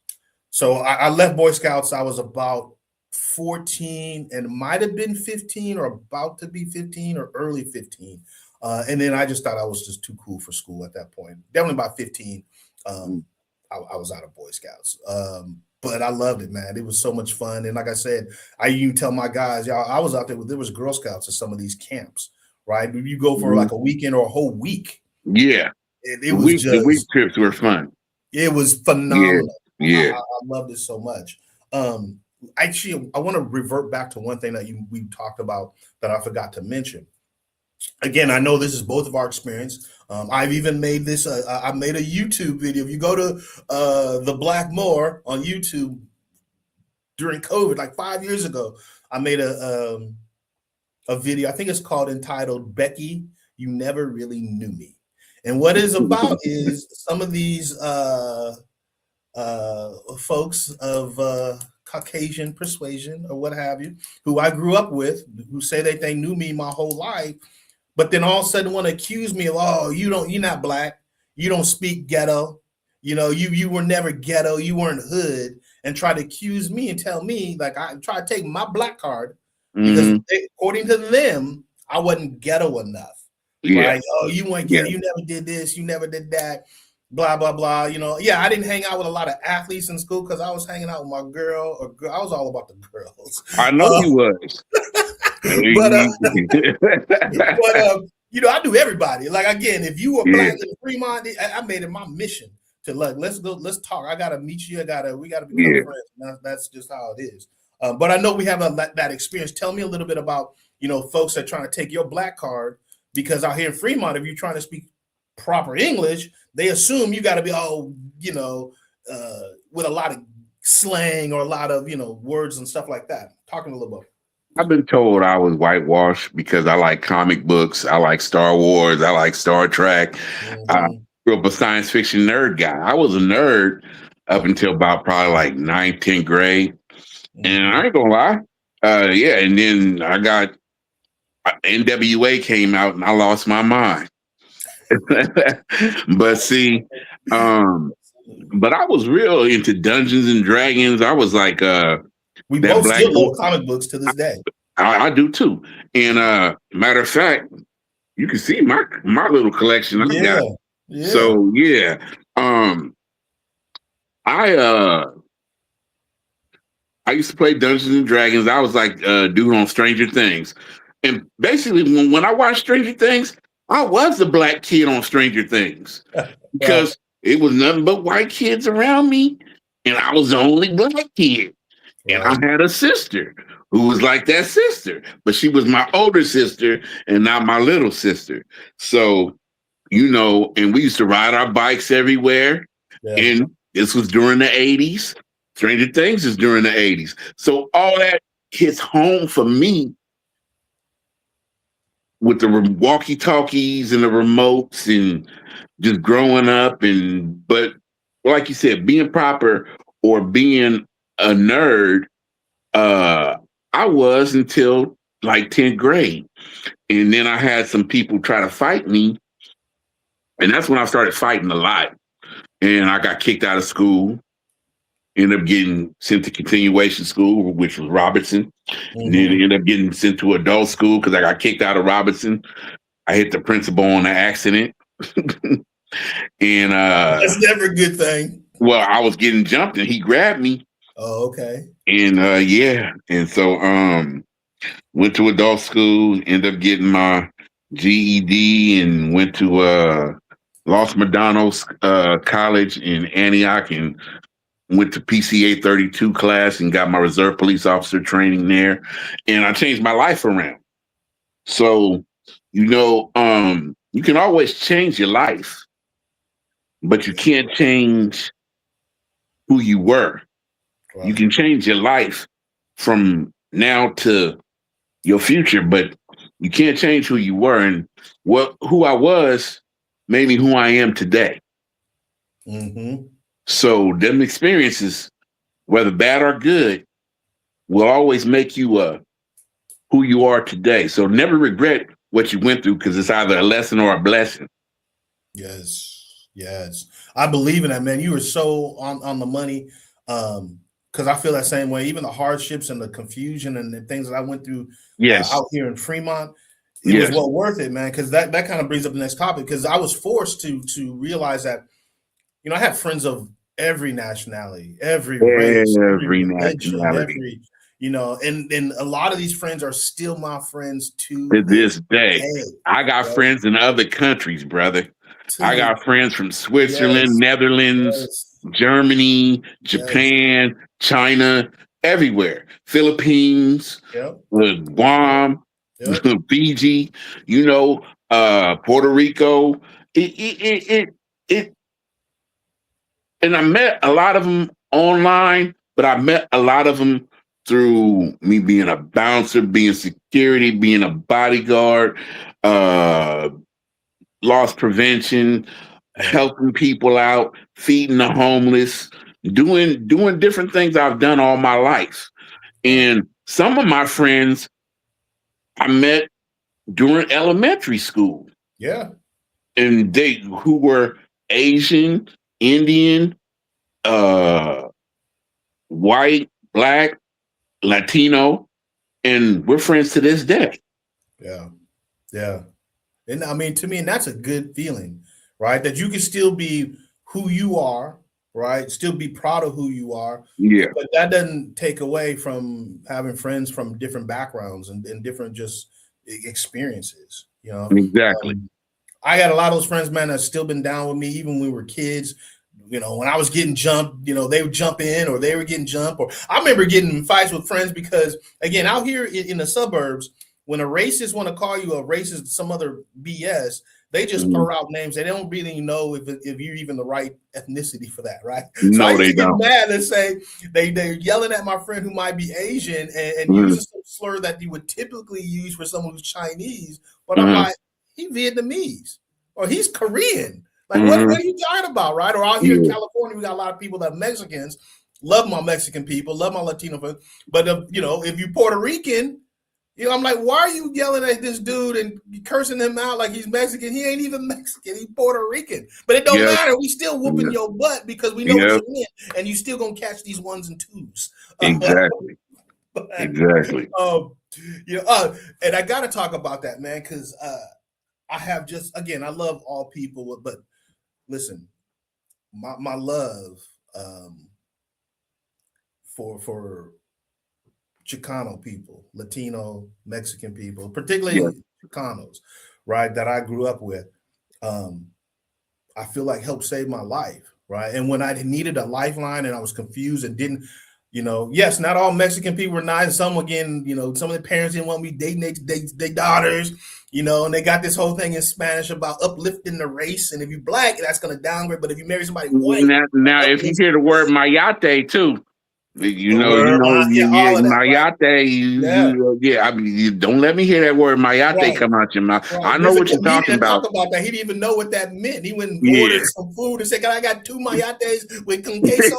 Speaker 1: So I left Boy Scouts. I was about 14 and might have been 15 or about to be 15 or early 15. And then I just thought I was just too cool for school at that point. Definitely about 15. I was out of Boy Scouts. But I loved it, man. It was so much fun. And like I said, I even tell my guys, y'all, I was out there there was Girl Scouts at some of these camps, right? You go for like a weekend or a whole week.
Speaker 2: Yeah.
Speaker 1: It was
Speaker 2: the week trips were fun.
Speaker 1: It was phenomenal.
Speaker 2: Yeah.
Speaker 1: I loved it so much. Actually, I want to revert back to one thing that we talked about that I forgot to mention. Again, I know this is both of our experience. I've even made this. I made a YouTube video. If you go to the Black Moor on YouTube during COVID, like 5 years ago, I made a video. I think it's entitled "Becky, You Never Really Knew Me," and what it's about is some of these folks of Caucasian persuasion or what have you, who I grew up with, who say that they knew me my whole life. But then all of a sudden want to accuse me of, you're not black, you don't speak ghetto, you were never ghetto, you weren't hood, and try to accuse me and tell me, like, I try to take my black card because according to them, I wasn't ghetto enough.
Speaker 2: Yeah.
Speaker 1: Right? Oh, you weren't ghetto, you never did this, you never did that, blah, blah, blah. I didn't hang out with a lot of athletes in school because I was hanging out with my girl. I was all about the girls.
Speaker 2: I know you was.
Speaker 1: But I knew everybody. Like, again, if you were black in Fremont, I made it my mission to let's talk. I gotta meet you. We gotta become friends. That's just how it is. But I know we have that experience. Tell me a little bit about folks that are trying to take your black card, because out here in Fremont, if you're trying to speak proper English, they assume you got to be with a lot of slang or a lot of words and stuff like that. Talking a little bit.
Speaker 2: I've been told I was whitewashed because I like comic books. I like Star Wars. I like Star Trek. I grew up a science fiction nerd guy. I was a nerd up until about probably like 9th, 10th grade. And I ain't gonna lie. And then I got NWA came out and I lost my mind. But see, but I was real into Dungeons and Dragons. I was like,
Speaker 1: we both still love comic books to this day.
Speaker 2: I do too. And matter of fact, you can see my little collection I got. Yeah. So I used to play Dungeons and Dragons. I was like dude on Stranger Things. And basically when I watched Stranger Things, I was the black kid on Stranger Things because it was nothing but white kids around me. and I was the only black kid. And I
Speaker 1: Right.
Speaker 2: had a sister who was like that sister, but she was my older sister and not my little sister. So, and we used to ride our bikes everywhere.
Speaker 1: Yeah.
Speaker 2: And this was during the 80s. Stranger Things is during the 80s. So all that hits home for me with the walkie-talkies and the remotes and just growing up. But like you said, being proper or being a nerd, I was until like 10th grade. And then I had some people try to fight me. And that's when I started fighting a lot. And I got kicked out of school, ended up getting sent to continuation school, which was Robertson. And then ended up getting sent to adult school because I got kicked out of Robertson. I hit the principal on an accident. And
Speaker 1: That's never a good thing.
Speaker 2: well, I was getting jumped and he grabbed me.
Speaker 1: Oh, okay.
Speaker 2: And yeah. And so went to adult school, ended up getting my GED and went to Los Medanos College in Antioch and went to PCA 32 class and got my reserve police officer training there. And I changed my life around. So, you can always change your life, but you can't change who you were.
Speaker 1: Right.
Speaker 2: You can change your life from now to your future, but you can't change who you were. And who I was made me who I am today. So them experiences, whether bad or good, will always make you who you are today. So never regret what you went through because it's either a lesson or a blessing.
Speaker 1: Yes. I believe in that, man. You were so on the money. Because I feel that same way. Even the hardships and the confusion and the things that I went through out here in Fremont, it was well worth it, man. Because that kind of brings up the next topic. Because I was forced to realize that, I had friends of every nationality, every race, every religion, and a lot of these friends are still my friends to
Speaker 2: this day. I got friends in other countries, brother. I got friends from Switzerland, Netherlands, Germany, Japan, China, everywhere. Philippines, Guam, Fiji, Puerto Rico. And I met a lot of them online, but I met a lot of them through me being a bouncer, being security, being a bodyguard, loss prevention, helping people out, feeding the homeless, doing different things I've done all my life. And some of my friends I met during elementary school.
Speaker 1: Yeah.
Speaker 2: And who were Asian, Indian, white, black, Latino, and we're friends to this day.
Speaker 1: Yeah. And I mean, to me, and that's a good feeling, right? That you can still be who you are, right? Still be proud of who you are.
Speaker 2: Yeah.
Speaker 1: But that doesn't take away from having friends from different backgrounds and different just experiences,
Speaker 2: Exactly.
Speaker 1: I got a lot of those friends, man, that's still been down with me, even when we were kids. When I was getting jumped, they would jump in or they were getting jumped. Or I remember getting in fights with friends because, again, out here in the suburbs, when a racist want to call you a racist, some other BS, they just throw out names. They don't really know if you're even the right ethnicity for that, right?
Speaker 2: No,
Speaker 1: so I used to
Speaker 2: don't.
Speaker 1: get mad and say they're yelling at my friend who might be Asian and using some slur that you would typically use for someone who's Chinese. But I'm like, he's Vietnamese or he's Korean. Like, what are you talking about, right? Or out here in California, we got a lot of people that are Mexicans. Love my Mexican people, love my Latino folks. But, if you're Puerto Rican, I'm like, why are you yelling at this dude and cursing him out like he's Mexican? He ain't even Mexican. He's Puerto Rican. But it don't matter. We still whooping your butt because we know what you meant. And you still going to catch these ones and twos.
Speaker 2: Exactly. Exactly.
Speaker 1: And I got to talk about that, man, because I have again, I love all people, but listen, my love for Chicano people, Latino, Mexican people, particularly Chicanos, right, that I grew up with, I feel like helped save my life, right? And when I needed a lifeline and I was confused and didn't, yes, not all Mexican people were nice. Some, again, some of the parents didn't want me dating their daughters, and they got this whole thing in Spanish about uplifting the race. And if you're black, that's going to downgrade. But if you marry somebody white,
Speaker 2: Now, if you hear the word mayate too,
Speaker 1: the word, yeah,
Speaker 2: yeah,
Speaker 1: all of that, right?
Speaker 2: mayate,
Speaker 1: Yeah.
Speaker 2: yeah. I mean, you don't let me hear that word mayate
Speaker 1: Right.
Speaker 2: come out your mouth.
Speaker 1: Right.
Speaker 2: I know
Speaker 1: There's a
Speaker 2: what you're
Speaker 1: comedian
Speaker 2: talking
Speaker 1: that
Speaker 2: about.
Speaker 1: talked about that. He didn't even know what that meant. He went and
Speaker 2: Yeah,
Speaker 1: ordered some food and said, I got 2 mayates with con queso.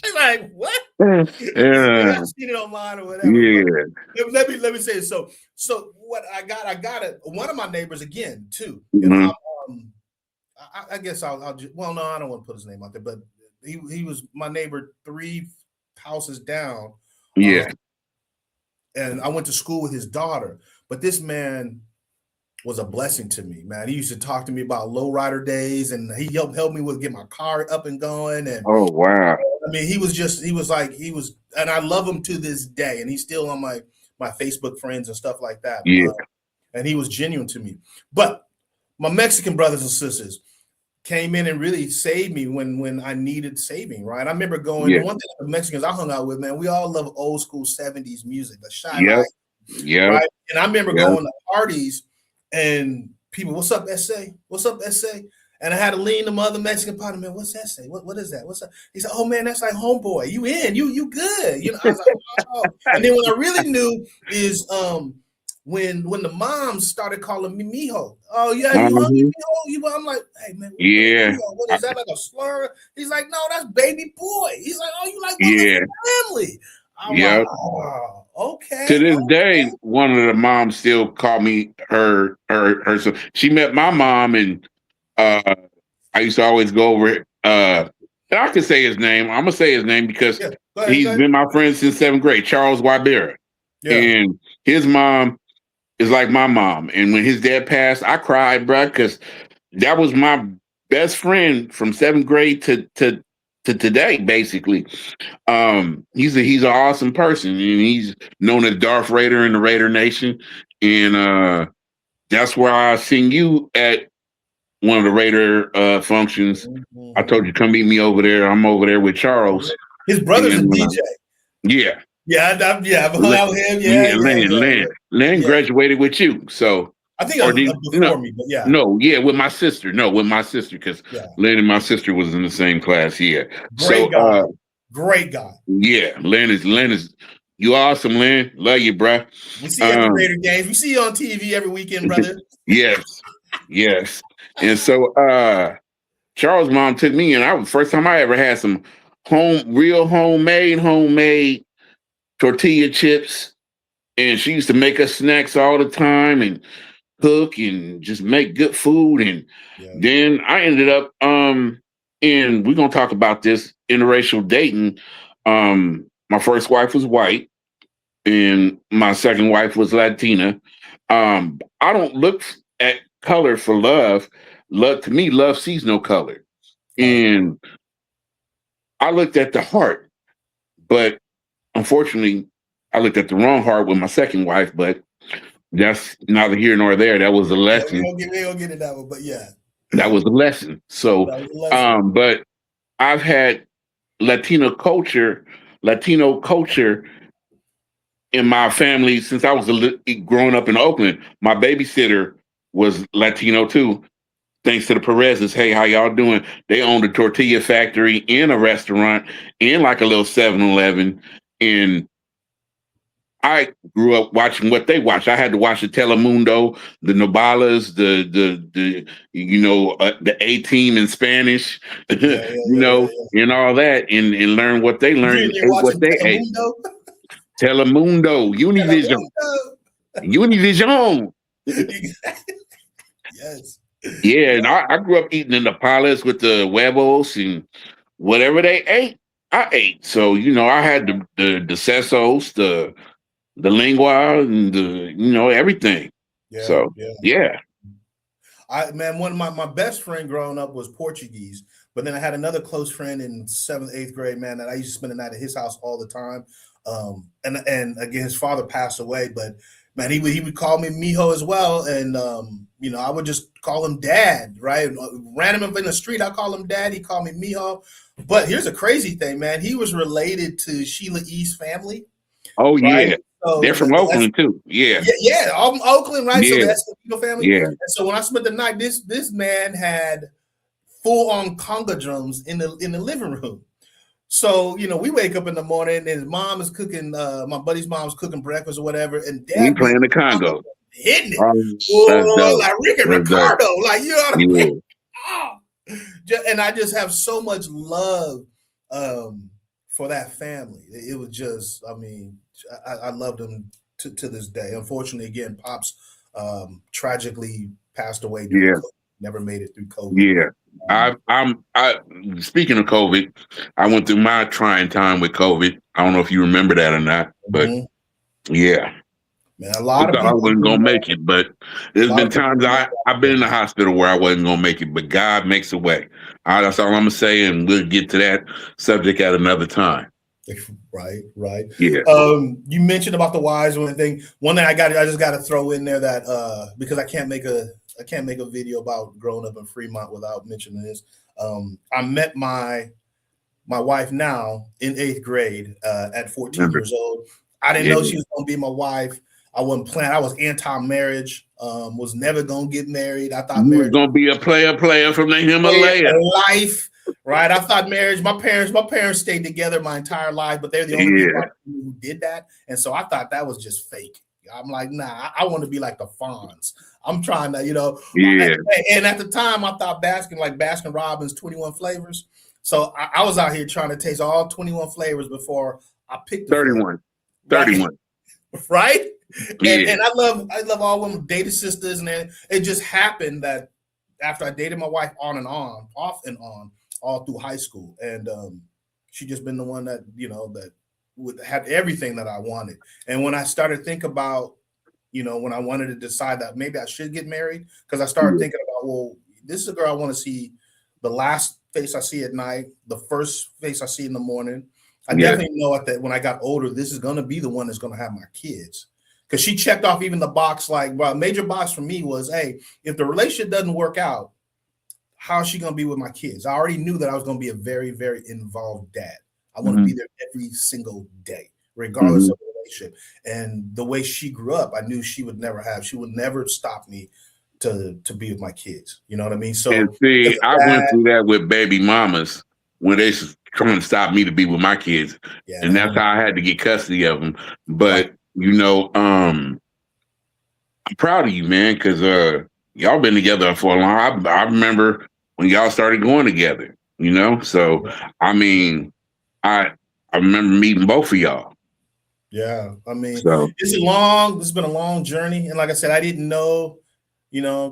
Speaker 1: He's like, what?
Speaker 2: yeah,
Speaker 1: I've seen it online or whatever.
Speaker 2: yeah.
Speaker 1: But let me say it. So what I got it. One of my neighbors again too, and
Speaker 2: Mhm.
Speaker 1: I guess I'll just, well, no, I don't want to put his name out there, but he was my neighbor 3 houses down,
Speaker 2: Yeah,
Speaker 1: and I went to school with his daughter. But this man was a blessing to me, man. He used to talk to me about lowrider days, and he helped me with get my car up and going. And
Speaker 2: oh wow,
Speaker 1: I mean, he was, and I love him to this day, and he's still on my Facebook friends and stuff like that.
Speaker 2: yeah,
Speaker 1: And he was genuine to me. But my Mexican brothers and sisters came in and really saved me when I needed saving. Right? I remember going.
Speaker 2: yeah,
Speaker 1: One thing the Mexicans I hung out with, man, we all love old school '70s music, the Shy
Speaker 2: yep,
Speaker 1: Life,
Speaker 2: yep,
Speaker 1: right? And I remember
Speaker 2: yep,
Speaker 1: going to parties and people, what's up, SA? What's up, SA? And I had to lean to my other Mexican partner, man, what's SA? What is that? What's that? He said, oh man, that's like homeboy. You in, you good. I was like, oh. And then what I really knew is when the moms started calling me mijo. Oh yeah, you hungry,
Speaker 2: mhm,
Speaker 1: mijo? I'm like, hey man,
Speaker 2: yeah,
Speaker 1: what is that, like a slur? He's like, no, that's baby boy. He's like, oh, you like one of
Speaker 2: yeah,
Speaker 1: the family. I'm like,
Speaker 2: yep.
Speaker 1: oh,
Speaker 2: To
Speaker 1: okay,
Speaker 2: this
Speaker 1: okay.
Speaker 2: day, one of the moms still call me her. So she met my mom, and uh, I used to always go over. And I can say his name. I'm gonna say his name because
Speaker 1: Yeah, go ahead,
Speaker 2: he's been my friend since 7th grade. Charles Wybera,
Speaker 1: Yeah.
Speaker 2: and his mom is like my mom. And when his dad passed, I cried, bro, because that was my best friend from 7th grade to today, basically. He's an awesome person, and he's known as Darth Raider in the Raider Nation, and that's where I seen you at one of the Raider functions. I told you come meet me over there. I'm over there with Charles,
Speaker 1: His brother's a
Speaker 2: and
Speaker 1: DJ.
Speaker 2: yeah,
Speaker 1: I've hung out with him.
Speaker 2: Yeah, Lynn
Speaker 1: Yeah.
Speaker 2: graduated with you, so
Speaker 1: I think
Speaker 2: or did
Speaker 1: before me, but yeah,
Speaker 2: no, yeah, with my sister. No, with my sister, because
Speaker 1: yeah.
Speaker 2: Lynn and my sister was in the same class. Yeah. So
Speaker 1: Great guy. Great guy.
Speaker 2: yeah, Lynn is you awesome, Lynn. Love you, bruh.
Speaker 1: We see you at the Raider games. We see you on TV every weekend, brother.
Speaker 2: Yes, yes. And so Charles' mom took me, and I was first time I ever had some real homemade tortilla chips. And she used to make us snacks all the time and cook and just make good food. And
Speaker 1: Yeah.
Speaker 2: then I ended up and we're gonna talk about this interracial dating. My first wife was white and my second wife was Latina. I don't look at color for love. Love to me, love sees no color.
Speaker 1: Right.
Speaker 2: And I looked at the heart, but unfortunately, I looked at the wrong heart with my second wife, but that's neither here nor there. That was a
Speaker 1: Yeah,
Speaker 2: lesson.
Speaker 1: we gonna get it that one, but yeah.
Speaker 2: That was a lesson. So,
Speaker 1: That was a lesson.
Speaker 2: but I've had Latino culture in my family since I was growing up in Oakland. My babysitter was Latino too. Thanks to the Perez's. Hey, how y'all doing? They owned a tortilla factory in a restaurant in like a little 7-Eleven. And I grew up watching what they watch. I had to watch the Telemundo, the Nobalas, the A Team in Spanish,
Speaker 1: Yeah,
Speaker 2: and all that, and learn what they learned and
Speaker 1: You're
Speaker 2: ate what
Speaker 1: watching
Speaker 2: they ate.
Speaker 1: Telemundo.
Speaker 2: Telemundo, Univision, Univision.
Speaker 1: Yes.
Speaker 2: Yeah, and I grew up eating in the palace with the huevos and whatever they ate, I ate. So I had the sesos, the lingua and everything.
Speaker 1: Yeah,
Speaker 2: So
Speaker 1: yeah.
Speaker 2: yeah.
Speaker 1: One of my best friend growing up was Portuguese, but then I had another close friend in 7th, 8th grade, man, that I used to spend the night at his house all the time. And again, his father passed away, but man, he would call me Mijo as well, and I would just call him Dad, right? Random in the street, I call him Dad. He called me Mijo. But here's a crazy thing, man. He was related to Sheila E's family,
Speaker 2: Oh
Speaker 1: right?
Speaker 2: yeah,
Speaker 1: So
Speaker 2: they're from Oakland too. Yeah,
Speaker 1: I'm Oakland, right? So
Speaker 2: yeah,
Speaker 1: the Escobedo family.
Speaker 2: yeah.
Speaker 1: And so when I spent the night, this man had full on conga drums in the living room. So, we wake up in the morning and his mom is cooking, my buddy's mom's cooking breakfast or whatever, and
Speaker 2: We
Speaker 1: dad be
Speaker 2: playing the Congo.
Speaker 1: hitting it.
Speaker 2: Oh, that's
Speaker 1: Oh,
Speaker 2: dope.
Speaker 1: like Rick and
Speaker 2: That's dope.
Speaker 1: Ricardo, like, you know what I
Speaker 2: Yeah,
Speaker 1: mean? Oh. And I just have so much love for that family. It was just, I loved them to this day. Unfortunately, again, Pops tragically passed away during
Speaker 2: yeah,
Speaker 1: COVID. Never made it through COVID.
Speaker 2: yeah. I speaking of COVID, I went through my trying time with COVID. I don't know if you remember that or not, but
Speaker 1: Mhm.
Speaker 2: yeah.
Speaker 1: Man, a
Speaker 2: I
Speaker 1: lot of
Speaker 2: thought I
Speaker 1: people,
Speaker 2: wasn't gonna make it, but there's been times
Speaker 1: do
Speaker 2: I've been in the hospital where I wasn't gonna make it, but God makes a way. That's all I'm gonna say, and we'll get to that subject at another time.
Speaker 1: Right.
Speaker 2: Yeah,
Speaker 1: You mentioned about the wise one thing. One thing I just got to throw in there that because I can't make a video about growing up in Fremont without mentioning this. I met my wife now in 8th grade at 14
Speaker 2: remember?
Speaker 1: years old. I didn't
Speaker 2: Yeah,
Speaker 1: know she was going to be my wife. I wasn't planning. I was anti-marriage. Was never going to get married. I thought
Speaker 2: you was
Speaker 1: marriage
Speaker 2: gonna be a player from the
Speaker 1: way
Speaker 2: Himalaya.
Speaker 1: of life, right? I thought marriage. My parents stayed together my entire life, but they're the only
Speaker 2: Yeah,
Speaker 1: people who did that, and so I thought that was just fake. I'm like, nah, I want to be like the Fonz. I'm trying to,
Speaker 2: yeah,
Speaker 1: and at the time I thought Baskin Robbins 21 flavors. So I was out here trying to taste all 21 flavors before I picked the flavor.
Speaker 2: 31,
Speaker 1: Right,
Speaker 2: 31.
Speaker 1: right.
Speaker 2: Yeah,
Speaker 1: And I love all women dated sisters, and then it just happened that after I dated my wife on and on, off and on, all through high school, and she just been the one that that would have everything that I wanted. And when I started to think about, when I wanted to decide that maybe I should get married, because I started
Speaker 2: yeah,
Speaker 1: thinking about, well, this is a girl I want to see the last face I see at night, the first face I see in the morning. I
Speaker 2: yeah,
Speaker 1: definitely know that when I got older, this is going to be the one that's going to have my kids. Because she checked off even the box, like, well, a major box for me was, hey, if the relationship doesn't work out, how is she going to be with my kids? I already knew that I was going to be a very, very involved dad. I want to be there every single day, regardless
Speaker 2: mm-hmm.
Speaker 1: of the relationship. And the way she grew up, I knew she would never stop me to be with my kids. You know what I mean?
Speaker 2: And
Speaker 1: So as
Speaker 2: see,
Speaker 1: a
Speaker 2: I went
Speaker 1: dad,
Speaker 2: through that with baby mamas when they trying to stop me to be with my kids,
Speaker 1: yeah,
Speaker 2: and that's how I had to get custody of them.
Speaker 1: right.
Speaker 2: But I'm proud of you, man, because y'all been together for a long. I remember when y'all started going together. So I mean, I I remember meeting both of y'all.
Speaker 1: Yeah, I mean,
Speaker 2: So
Speaker 1: it's been a long journey, and like I said, I didn't know,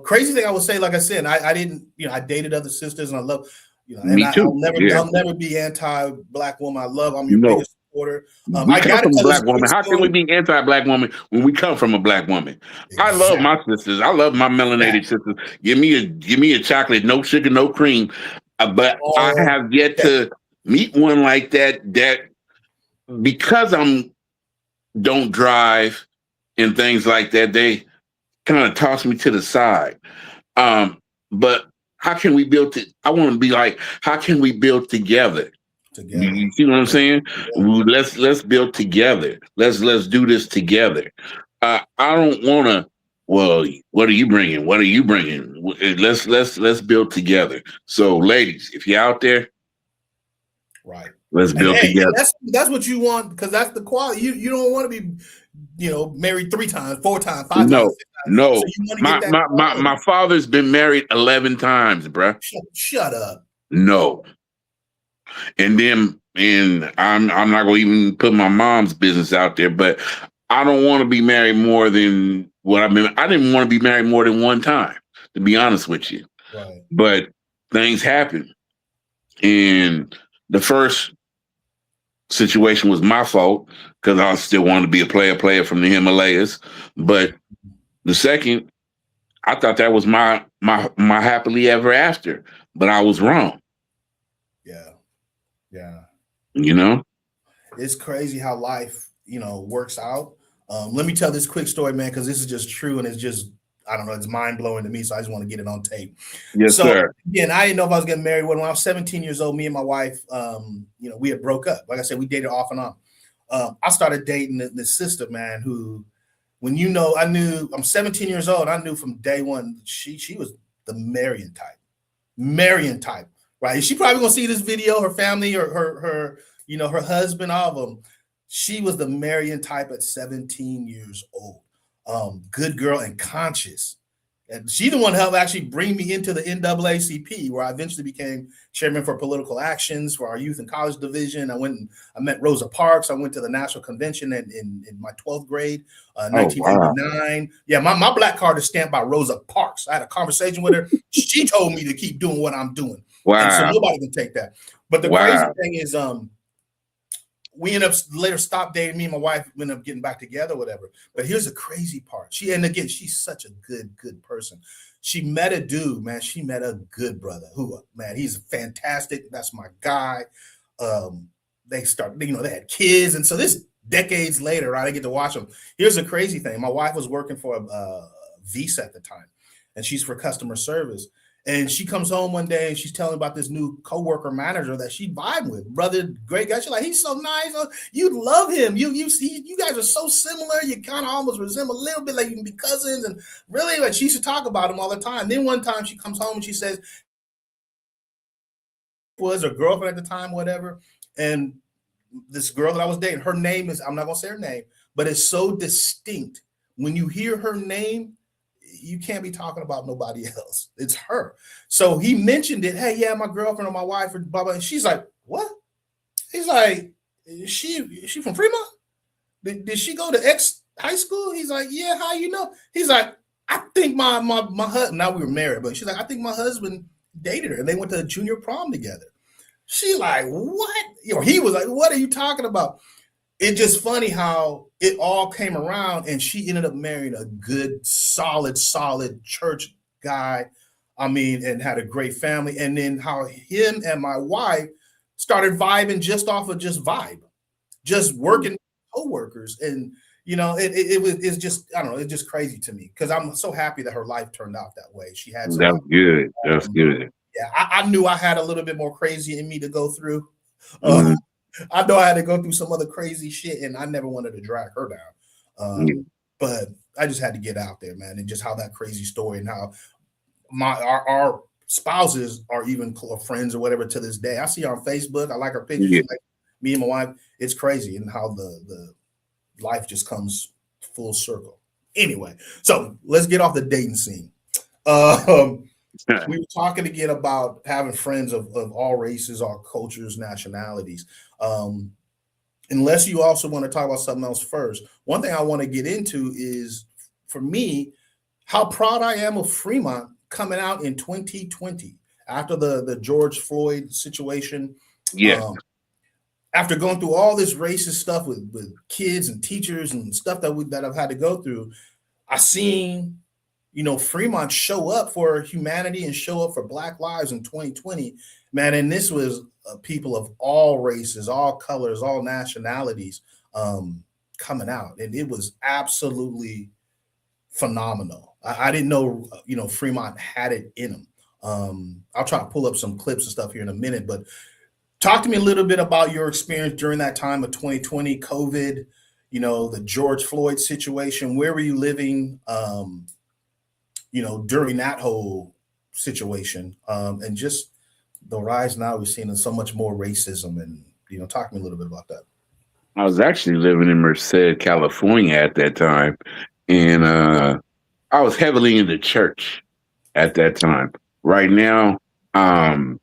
Speaker 1: crazy thing I would say, like I said, I didn't, I dated other sisters, and I love, and
Speaker 2: me
Speaker 1: I'll
Speaker 2: too. Yeah.
Speaker 1: never be anti-black woman. I'm your
Speaker 2: No,
Speaker 1: biggest supporter.
Speaker 2: we
Speaker 1: I
Speaker 2: come
Speaker 1: got to
Speaker 2: from a
Speaker 1: tell this
Speaker 2: black
Speaker 1: quick
Speaker 2: woman. How can we
Speaker 1: story.
Speaker 2: be anti-black woman when we come from a black woman? I love
Speaker 1: Exactly.
Speaker 2: my sisters. I love my melanated sisters. Give me a chocolate, no sugar, no cream. But I
Speaker 1: All
Speaker 2: have yet
Speaker 1: day.
Speaker 2: to meet one like that. That because I'm don't drive and things like that, they kind of toss me to the side. But how can we build it? I want to be like, how can we build together?
Speaker 1: Together.
Speaker 2: You see what I'm saying?
Speaker 1: Yeah.
Speaker 2: Let's build together. Let's do this together. I don't want to. Well, what are you bringing? What are you bringing? Let's build together. So, ladies, if you're out there,
Speaker 1: Right.
Speaker 2: let's
Speaker 1: And
Speaker 2: build
Speaker 1: hey, and
Speaker 2: together.
Speaker 1: that's what you want, because that's the quality. You don't want to be, married 3 times, 4 times, 5 times,
Speaker 2: No,
Speaker 1: 6 times. So
Speaker 2: no.
Speaker 1: you want to get
Speaker 2: My
Speaker 1: that
Speaker 2: my my
Speaker 1: quality.
Speaker 2: my father's been married 11 times, bruh.
Speaker 1: Shut up.
Speaker 2: No. And I'm not gonna even put my mom's business out there, but I don't want to be married more than what I've been. I didn't want to be married more than one time, to be honest with you.
Speaker 1: Right.
Speaker 2: But things happen. And the first situation was my fault because I still wanted to be a player from the Himalayas. But the second, I thought that was my happily ever after, but I was wrong.
Speaker 1: Yeah. Yeah.
Speaker 2: You know?
Speaker 1: It's crazy how life, works out. Let me tell this quick story, man, because this is just true and it's just, I don't know, it's mind blowing to me. So I just want to get it on tape.
Speaker 2: Yes,
Speaker 1: So
Speaker 2: sir.
Speaker 1: again, I didn't know if I was getting married when I was 17 years old. Me and my wife, we had broke up. Like I said, we dated off and on. I started dating this sister, man, who, when I knew I'm 17 years old. I knew from day one she was the Marion type, right? She probably gonna see this video. Her family or her her husband, all of them. She was the Marion type at 17 years old. Good girl and conscious. And she's the one who helped actually bring me into the NAACP, where I eventually became chairman for political actions for our youth and college division. I met Rosa Parks. I went to the national convention in my 12th grade, 1989. Wow. Yeah, my black card is stamped by Rosa Parks. I had a conversation with her. She told me to keep doing what I'm doing. Wow. And so nobody can take that. But the crazy thing is, we ended up later stopped dating. Me and my wife ended up getting back together, whatever. But here's the crazy part. She's such a good person. She met a dude, man. She met a good brother who, man, he's fantastic. That's my guy. They had kids. And so this decades later, right, I get to watch them. Here's the crazy thing. My wife was working for a Visa at the time, and she's for customer service. And she comes home one day and she's telling about this new coworker manager that she vibed with. Brother, great guy. She's like, he's so nice. You'd love him. You guys are so similar. You kind of almost resemble a little bit, like you can be cousins. And really, like, she used to talk about him all the time. Then one time she comes home and she says, was her girlfriend at the time, whatever. And this girl that I was dating, her name is, I'm not going to say her name, but it's so distinct. When you hear her name, you can't be talking about nobody else. It's her. So he mentioned it. Hey, yeah, my girlfriend or my wife or blah, blah. And she's like, what? He's like, is she from Fremont? Did she go to X high school? He's like, yeah, how you know? He's like, I think my husband, now we were married, but she's like, I think my husband dated her and they went to a junior prom together. She like, what? He was like, what are you talking about? It's just funny how it all came around and she ended up marrying a good, solid church guy. I mean, and had a great family. And then how him and my wife started vibing just off of just vibe, just working co-workers. And, it's just, I don't know, it's just crazy to me because I'm so happy that her life turned out that way. She had some. That's
Speaker 2: good. That's good.
Speaker 1: Yeah, I knew I had a little bit more crazy in me to go through. I know I had to go through some other crazy shit, and I never wanted to drag her down. But I just had to get out there, man, and just how that crazy story and how our spouses are even friends or whatever to this day. I see her on Facebook. I like her pictures. Yeah. Like me and my wife. It's crazy and how the life just comes full circle. Anyway, so let's get off the dating scene. We were talking again about having friends of all races, all cultures, nationalities. Unless you also want to talk about something else first, one thing I want to get into is, for me, how proud I am of Fremont coming out in 2020 after the George Floyd situation.
Speaker 2: Yeah.
Speaker 1: After going through all this racist stuff with kids and teachers and stuff that I've had to go through, I seen Fremont show up for humanity and show up for Black lives in 2020, man. And this was people of all races, all colors, all nationalities coming out. And it was absolutely phenomenal. I didn't know, Fremont had it in them. I'll try to pull up some clips and stuff here in a minute, but talk to me a little bit about your experience during that time of 2020, COVID, the George Floyd situation. Where were you living? During that whole situation, and just the rise now we're seeing so much more racism, and talk to me a little bit about that.
Speaker 2: I was actually living in Fremont, California at that time, and I was heavily into church at that time. Right now, I'm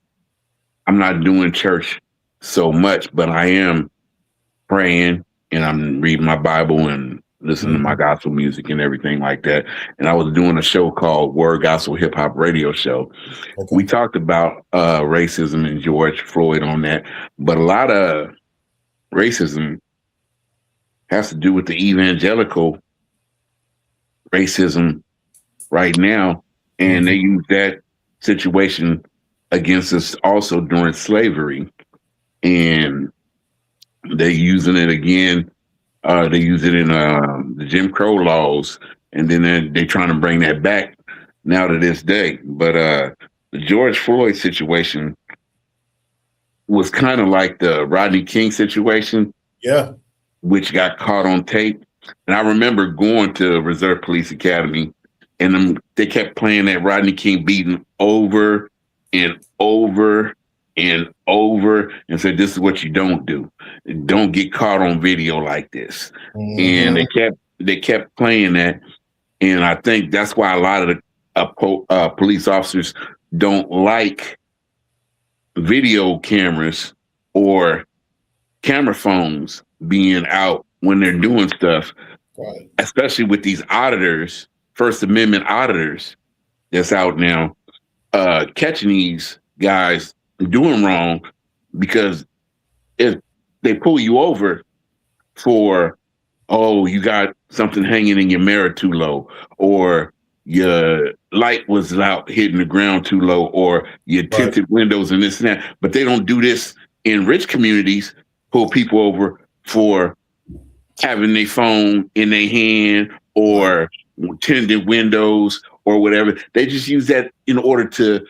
Speaker 2: not doing church so much, but I am praying and I'm reading my Bible and listening to my gospel music and everything like that. And I was doing a show called Word Gospel Hip Hop Radio Show. Okay. We talked about racism and George Floyd on that, but a lot of racism has to do with the evangelical racism right now. And they use that situation against us also during slavery. And they're using it again They use it in the Jim Crow laws, and then they're trying to bring that back now to this day. But the George Floyd situation was kind of like the Rodney King situation,
Speaker 1: Yeah.
Speaker 2: which got caught on tape. And I remember going to Reserve Police Academy, and they kept playing that Rodney King beating over and over and over, and said, "This is what you don't do. Don't get caught on video like this." And they kept playing that, and I think that's why a lot of the police officers don't like video cameras or camera phones being out when they're doing stuff,
Speaker 1: Right.
Speaker 2: especially with these auditors, First Amendment auditors that's out now, catching these guys doing wrong, because if they pull you over for, oh, you got something hanging in your mirror too low, or your light was out hitting the ground too low, or your tinted windows and this and that. But they don't do this in rich communities, pull people over for having their phone in their hand or tinted windows or whatever. They just use that in order to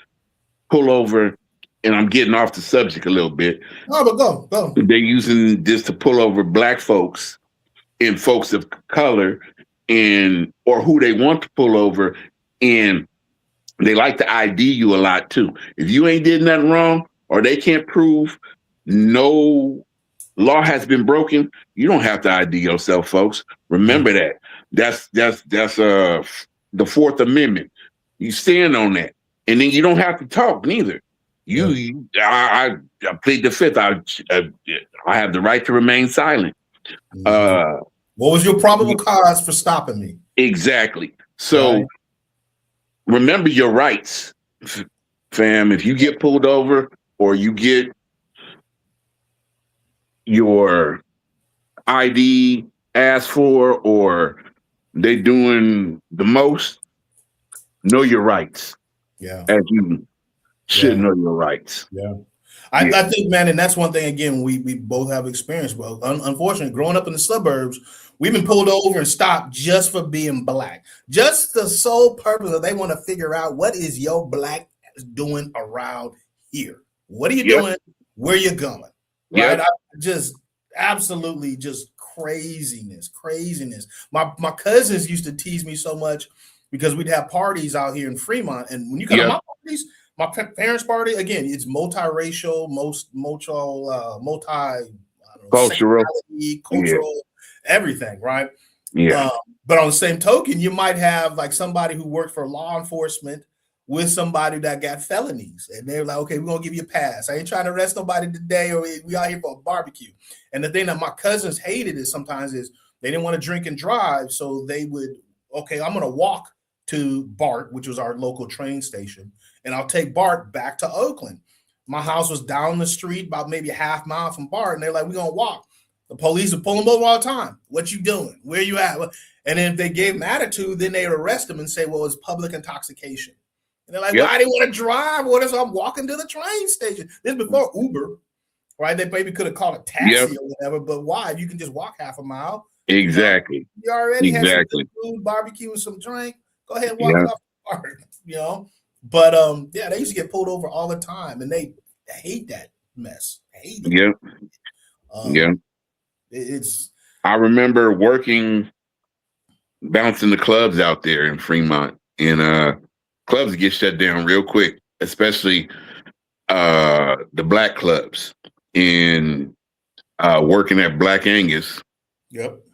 Speaker 2: pull over. And I'm getting off the subject a little bit.
Speaker 1: Oh, but go.
Speaker 2: They're using this to pull over black folks and folks of color, and or who they want to pull over, and they like to ID you a lot too. If you ain't did nothing wrong, or they can't prove no law has been broken, you don't have to ID yourself, folks. Remember that. That's the Fourth Amendment. You stand on that, and then you don't have to talk neither. I plead the Fifth. I have the right to remain silent.
Speaker 1: What was your probable cause for stopping me?
Speaker 2: Exactly. So remember your rights, fam. If you get pulled over or you get your ID asked for, or they doing the most, know your rights.
Speaker 1: Yeah.
Speaker 2: As you should know your rights.
Speaker 1: Yeah. I think, man, and that's one thing, again, we both have experience. Well, unfortunately, growing up in the suburbs, we've been pulled over and stopped just for being black. Just the sole purpose that they want to figure out, what is your black doing around here? What are you doing? Where you going? Right? Just absolutely just craziness. My cousins used to tease me so much because we'd have parties out here in Fremont. And when you come to my parties, my parents' party, again, it's multiracial, cultural, everything, right?
Speaker 2: Yeah.
Speaker 1: But on the same token, you might have like somebody who worked for law enforcement with somebody that got felonies, and they're like, "Okay, we're gonna give you a pass. I ain't trying to arrest nobody today, or we out here for a barbecue." And the thing that my cousins hated is sometimes is they didn't want to drink and drive, so they would, okay, I'm gonna walk to BART, which was our local train station, and I'll take BART back to Oakland. My house was down the street, about maybe a half mile from BART, and they're like, "We're gonna walk." The police would pull them over all the time. "What you doing? Where you at?" And then if they gave them attitude, then they would arrest them and say, "Well, it's public intoxication." And they're like, "Well, I didn't want to drive. What is I'm walking to the train station?" This is before Uber, right? They maybe could have called a taxi or whatever, but why? You can just walk half a mile.
Speaker 2: Exactly.
Speaker 1: You already have some good food, barbecue, and some drink. Go ahead and walk it off the park, But they used to get pulled over all the time, and they hate that mess. Hate it.
Speaker 2: I remember bouncing the clubs out there in Fremont, and clubs get shut down real quick, especially the black clubs. And working at Black Angus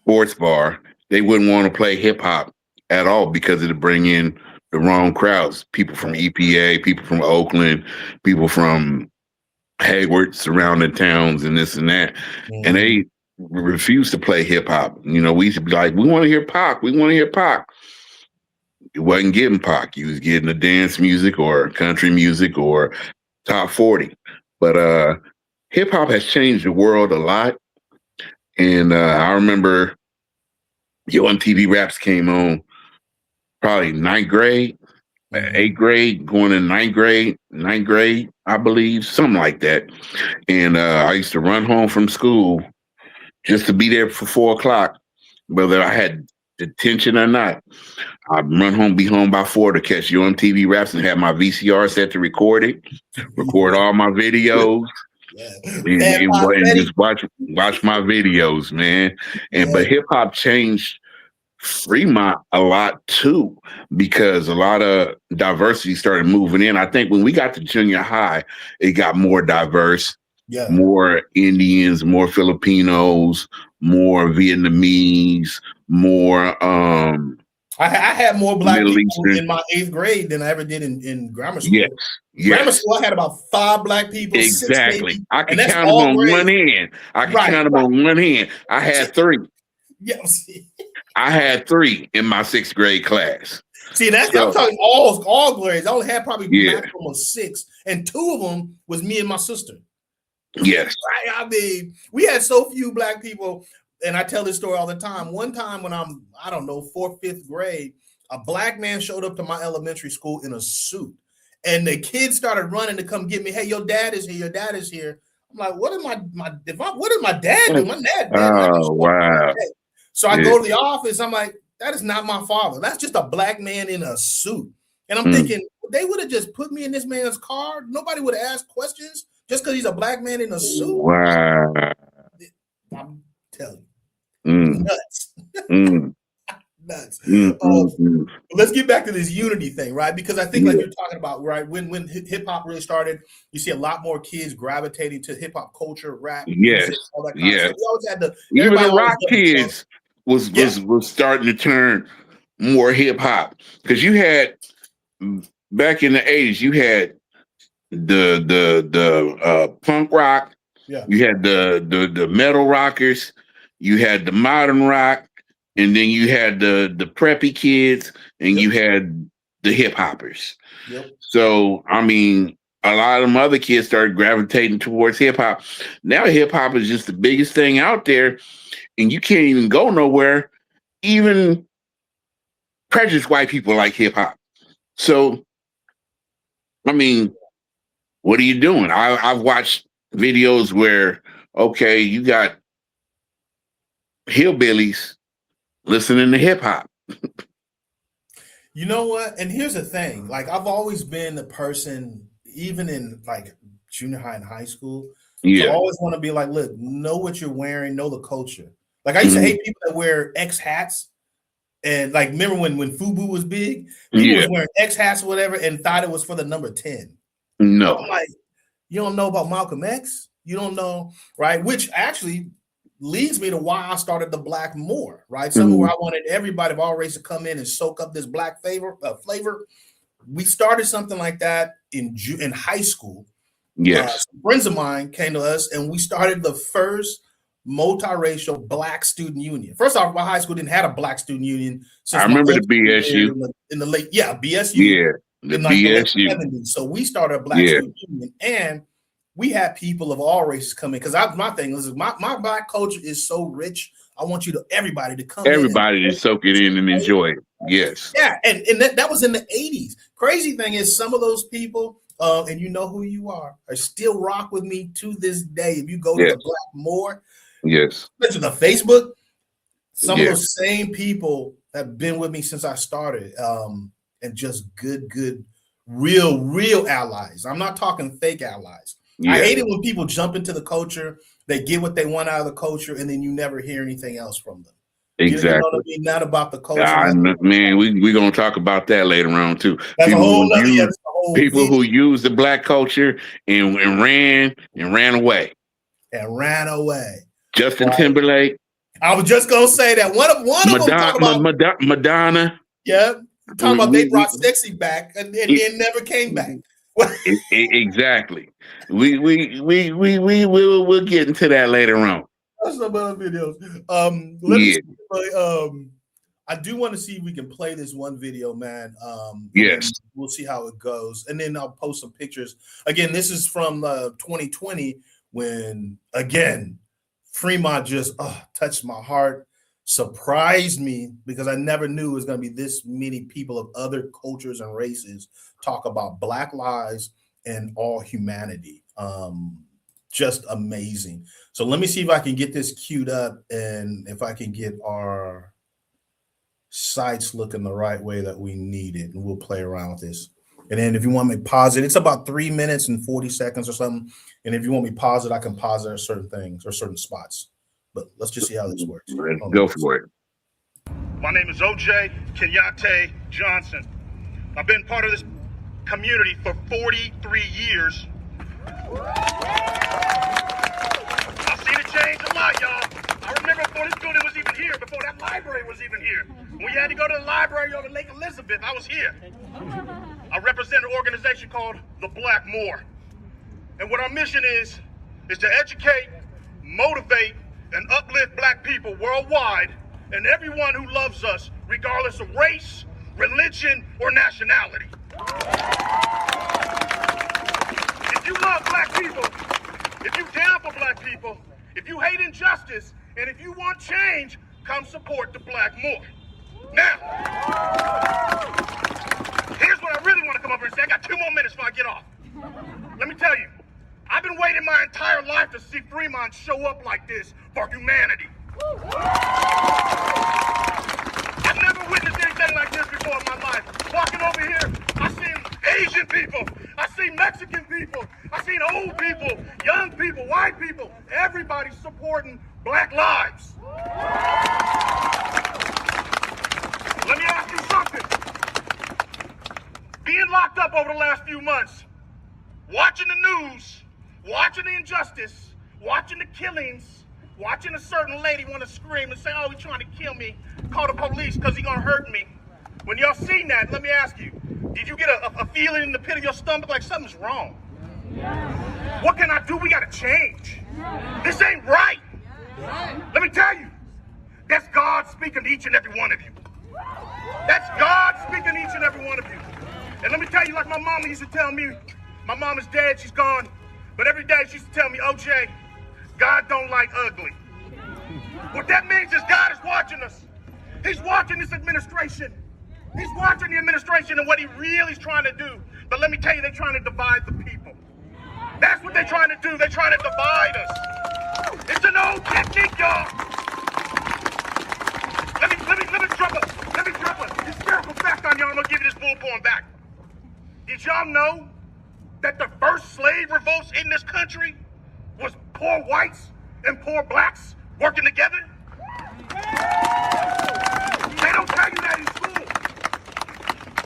Speaker 2: sports bar, they wouldn't want to play hip hop at all because it'd bring in the wrong crowds. People from EPA, people from Oakland, people from Hayward, surrounding towns, and this and that. And they refused to play hip hop. We used to be like, "We want to hear Pac. We want to hear Pac." It wasn't getting Pac. You was getting the dance music or country music or top 40. But hip hop has changed the world a lot. And I remember MTV Raps came on probably ninth grade, 8th grade, going in ninth grade, I believe, something like that. And I used to run home from school just to be there for 4 o'clock, whether I had detention or not. I'd run home, be home by 4 to catch UMTV Raps and have my VCR set to record it, record all my videos,
Speaker 1: Yeah.
Speaker 2: and just watch my videos, man. But hip hop changed Fremont a lot too, because a lot of diversity started moving in. I think when we got to junior high, it got more diverse.
Speaker 1: Yeah.
Speaker 2: More Indians, more Filipinos, more Vietnamese, more
Speaker 1: I had more black
Speaker 2: Middle
Speaker 1: people
Speaker 2: Eastern.
Speaker 1: in my 8th grade than I ever did in grammar school.
Speaker 2: Yes.
Speaker 1: Grammar school, I had about 5 black people.
Speaker 2: Exactly.
Speaker 1: 6 maybe,
Speaker 2: I could count them on one hand. I had 3.
Speaker 1: Yes.
Speaker 2: I had 3 in my 6th grade class.
Speaker 1: See, I'm talking all grades. I only had probably maximum of 6, and 2 of them was me and my sister.
Speaker 2: Yes.
Speaker 1: I mean, we had so few black people, and I tell this story all the time. One time when I don't know, 4th, 5th grade, a black man showed up to my elementary school in a suit, and the kids started running to come get me. Hey, your dad is here. Your dad is here. I'm like, what did my dad do? My dad.
Speaker 2: Oh, wow.
Speaker 1: So I go to the office. I'm like, that is not my father. That's just a black man in a suit. And I'm thinking, they would have just put me in this man's car. Nobody would have asked questions just because he's a black man in a suit.
Speaker 2: Wow.
Speaker 1: I'm telling you. Nuts. Nuts. Let's get back to this unity thing, right? Because I think, like you're talking about, right, when hip hop really started, you see a lot more kids gravitating to hip hop culture, rap, music, all that kind of stuff. We always had
Speaker 2: even the rock kids was starting to turn more hip hop, because you had back in the 80s, you had the punk rock, you had the metal rockers, you had the modern rock, and then you had the preppy kids, and you had the hip hoppers. So I mean, a lot of them other kids started gravitating towards hip hop. Now hip hop is just the biggest thing out there, and you can't even go nowhere. Even prejudiced white people like hip hop. So I mean, what are you doing? I've watched videos where, okay, you got hillbillies listening to hip hop.
Speaker 1: You know what? And here's the thing. Like, I've always been the person, even in like junior high and high school, to always want to be like, look, know what you're wearing, know the culture. Like, I used to hate people that wear X hats. And like, remember when FUBU was big? People was wearing X hats or whatever and thought it was for the number 10.
Speaker 2: No.
Speaker 1: I'm like, you don't know about Malcolm X? You don't know, right? Which actually leads me to why I started the Black More, right? Something where I wanted everybody of all races to come in and soak up this black flavor. We started something like that in high school. Some friends of mine came to us, and we started the first multiracial black student union. First off, my high school didn't have a black student union.
Speaker 2: I remember the BSU
Speaker 1: in the late, BSU.
Speaker 2: Yeah, the BSU.
Speaker 1: The 70s. So we started a black student union, and we had people of all races come in, because my thing is my black culture is so rich. I want everybody to come
Speaker 2: everybody to soak it in and enjoy it. Yes.
Speaker 1: Yeah, and that was in the 80s. Crazy thing is, some of those people, and you know who you are still rock with me to this day. If you go to the Black More, especially the Facebook, some of those same people have been with me since I started, and just good, real allies. I'm not talking fake allies. I hate it when people jump into the culture, they get what they want out of the culture, and then you never hear anything else from them.
Speaker 2: Exactly.
Speaker 1: You know what I mean? Not about the culture.
Speaker 2: Man, we're going to talk about that later on, too.
Speaker 1: That's
Speaker 2: People who use the black culture and ran away.
Speaker 1: And ran away.
Speaker 2: Justin Timberlake.
Speaker 1: I was just going to say that. One of them talking about
Speaker 2: Madonna.
Speaker 1: Yeah. Talking about they brought sexy back and then never came back.
Speaker 2: Exactly. We'll get into that later on.
Speaker 1: That's some other videos. I do want to see if we can play this one video, man. We'll see how it goes, and then I'll post some pictures. Again, this is from 2020, when again Fremont just touched my heart, surprised me, because I never knew it was going to be this many people of other cultures and races talk about Black lives and all humanity. just amazing. So let me see if I can get this queued up and if I can get our sites looking the right way that we need it, and we'll play around with this. And then if you want me to pause it, it's about 3 minutes and 40 seconds or something. And if you want me to pause it, I can pause it at certain things or certain spots. But let's just see how this works.
Speaker 2: Go for it.
Speaker 3: My name is OJ Kenyatte Johnson. I've been part of this community for 43 years. I've seen it change a lot, y'all. I remember before this building was even here, before that library was even here. When you had to go to the library over Lake Elizabeth, I was here. I represent an organization called the Black Moor. And what our mission is to educate, motivate, and uplift Black people worldwide and everyone who loves us, regardless of race, religion, or nationality. If you love Black people, if you down for Black people, if you hate injustice, and if you want change, come support the Black Moor. Now, here's what I really want to come over and say. I got 2 more minutes before I get off. Let me tell you, I've been waiting my entire life to see Fremont show up like this for humanity. I've never witnessed anything like this before in my life. Walking over here, I've seen Asian people, I've seen Mexican people, I've seen old people, young people, white people, everybody supporting Black lives. Let me ask you something. Being locked up over the last few months, watching the news, watching the injustice, watching the killings, watching a certain lady want to scream and say, oh, he's trying to kill me, call the police because he's going to hurt me. When y'all seen that, let me ask you, did you get a feeling in the pit of your stomach like something's wrong? What can I do? We got to change. This ain't right. Let me tell you, that's God speaking to each and every one of you. That's God speaking to each and every one of you. And let me tell you, like my mama used to tell me, my mom is dead, she's gone, but every day she used to tell me, OJ, God don't like ugly. What that means is God is watching us. He's watching this administration. He's watching the administration and what he really is trying to do. But let me tell you, they're trying to divide the people. That's what they're trying to do. They're trying to divide us. It's an old technique, y'all. Let me drop a hysterical fact on y'all. I'm gonna give you this bull point back. Did y'all know that the first slave revolts in this country was poor whites and poor blacks working together? They don't tell you that in school.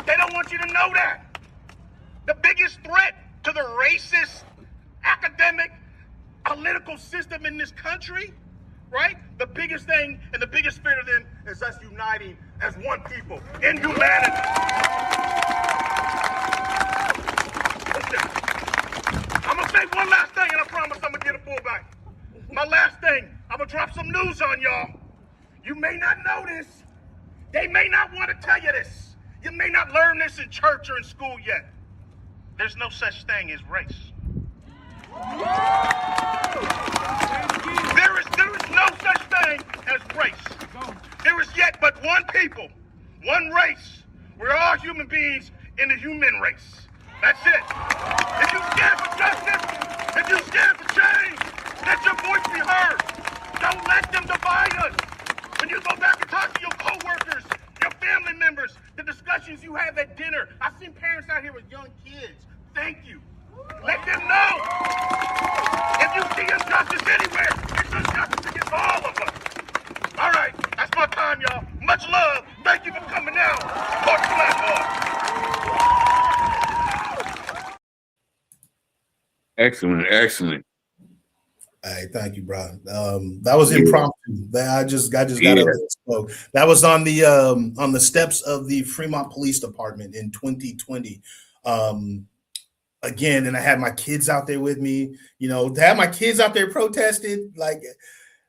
Speaker 3: They don't want you to know that. The biggest threat to the racist, academic, political system in this country, right? The biggest thing and the biggest fear of them is us uniting as one people in humanity. Listen, I'm gonna say one last thing and I promise I'm gonna get a bull back. My last thing, I'm gonna drop some news on y'all. You may not know this. They may not want to tell you this. You may not learn this in church or in school yet. There's no such thing as race. There is no such thing as race. There is yet but one people, one race. We're all human beings in the human race. That's it. If you stand for justice, if you stand for change, let your voice be heard. Don't let them divide us. When you go back and talk to your coworkers, your family members, the discussions you have at dinner. I've seen parents out here with young kids. Thank you. Let them know. If you see injustice anywhere, it's injustice against all of us. All right, that's my time, y'all. Much love. Thank you for coming out. Court Black.
Speaker 2: Excellent, excellent.
Speaker 1: Hey, thank you, bro. That was impromptu. I just got up and spoke. That was on the steps of the Fremont Police Department in 2020. Again, and I had my kids out there with me. You know, to have my kids out there protested, like,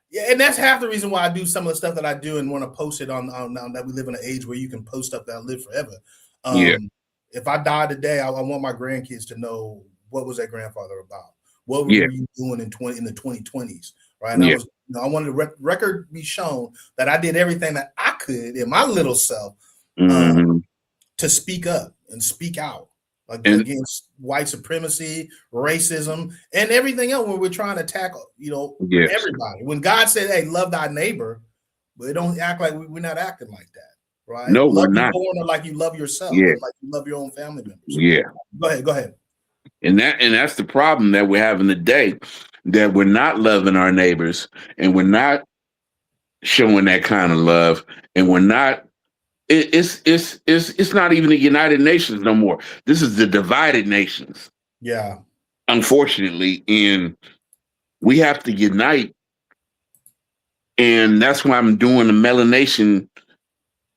Speaker 1: yeah, and that's half the reason why I do some of the stuff that I do and want to post it on now that we live in an age where you can post stuff that'll live forever. If I die today, I want my grandkids to know what was that grandfather about. What were you doing in the 2020s, right? And I wanted the record be shown that I did everything that I could in my little self to speak up and speak out.
Speaker 2: And
Speaker 1: against white supremacy, racism, and everything else when we're trying to tackle,
Speaker 2: yes,
Speaker 1: everybody. When God said, hey, love thy neighbor, but don't act like we're not acting like that, right?
Speaker 2: no,
Speaker 1: Love
Speaker 2: we're
Speaker 1: your
Speaker 2: not.
Speaker 1: foreigner like you love yourself,
Speaker 2: Yeah,
Speaker 1: and like you love your own family members.
Speaker 2: yeah.
Speaker 1: Go ahead.
Speaker 2: And that's the problem that we're having today, that we're not loving our neighbors, and we're not showing that kind of love, and we're not. It's not even the United Nations no more. This is the divided nations,
Speaker 1: Yeah.
Speaker 2: unfortunately, and we have to unite. And that's why I'm doing the melanation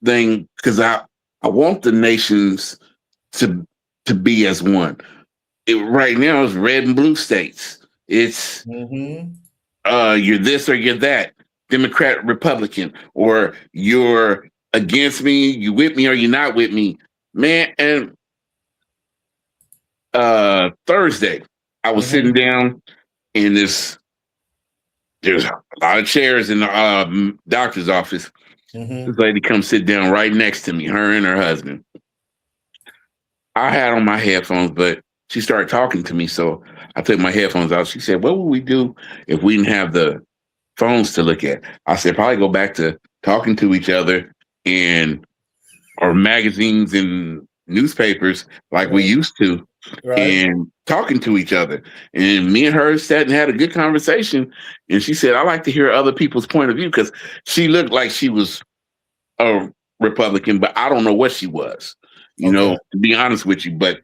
Speaker 2: thing, because I want the nations to be as one. Right now, it's red and blue states. It's you're this or you're that, Democrat, Republican, or you're against me, you with me or you're not with me, man. And Thursday, I was sitting down in there's a lot of chairs in the doctor's office. This lady comes sit down right next to me, her and her husband. I had on my headphones, but she started talking to me, so I took my headphones out. She said, what would we do if we didn't have the phones to look at? I said, probably go back to talking to each other or magazines and newspapers like we used to, and talking to each other. And me and her sat and had a good conversation. And she said, I like to hear other people's point of view, because she looked like she was a Republican, but I don't know what she was, to be honest with you. But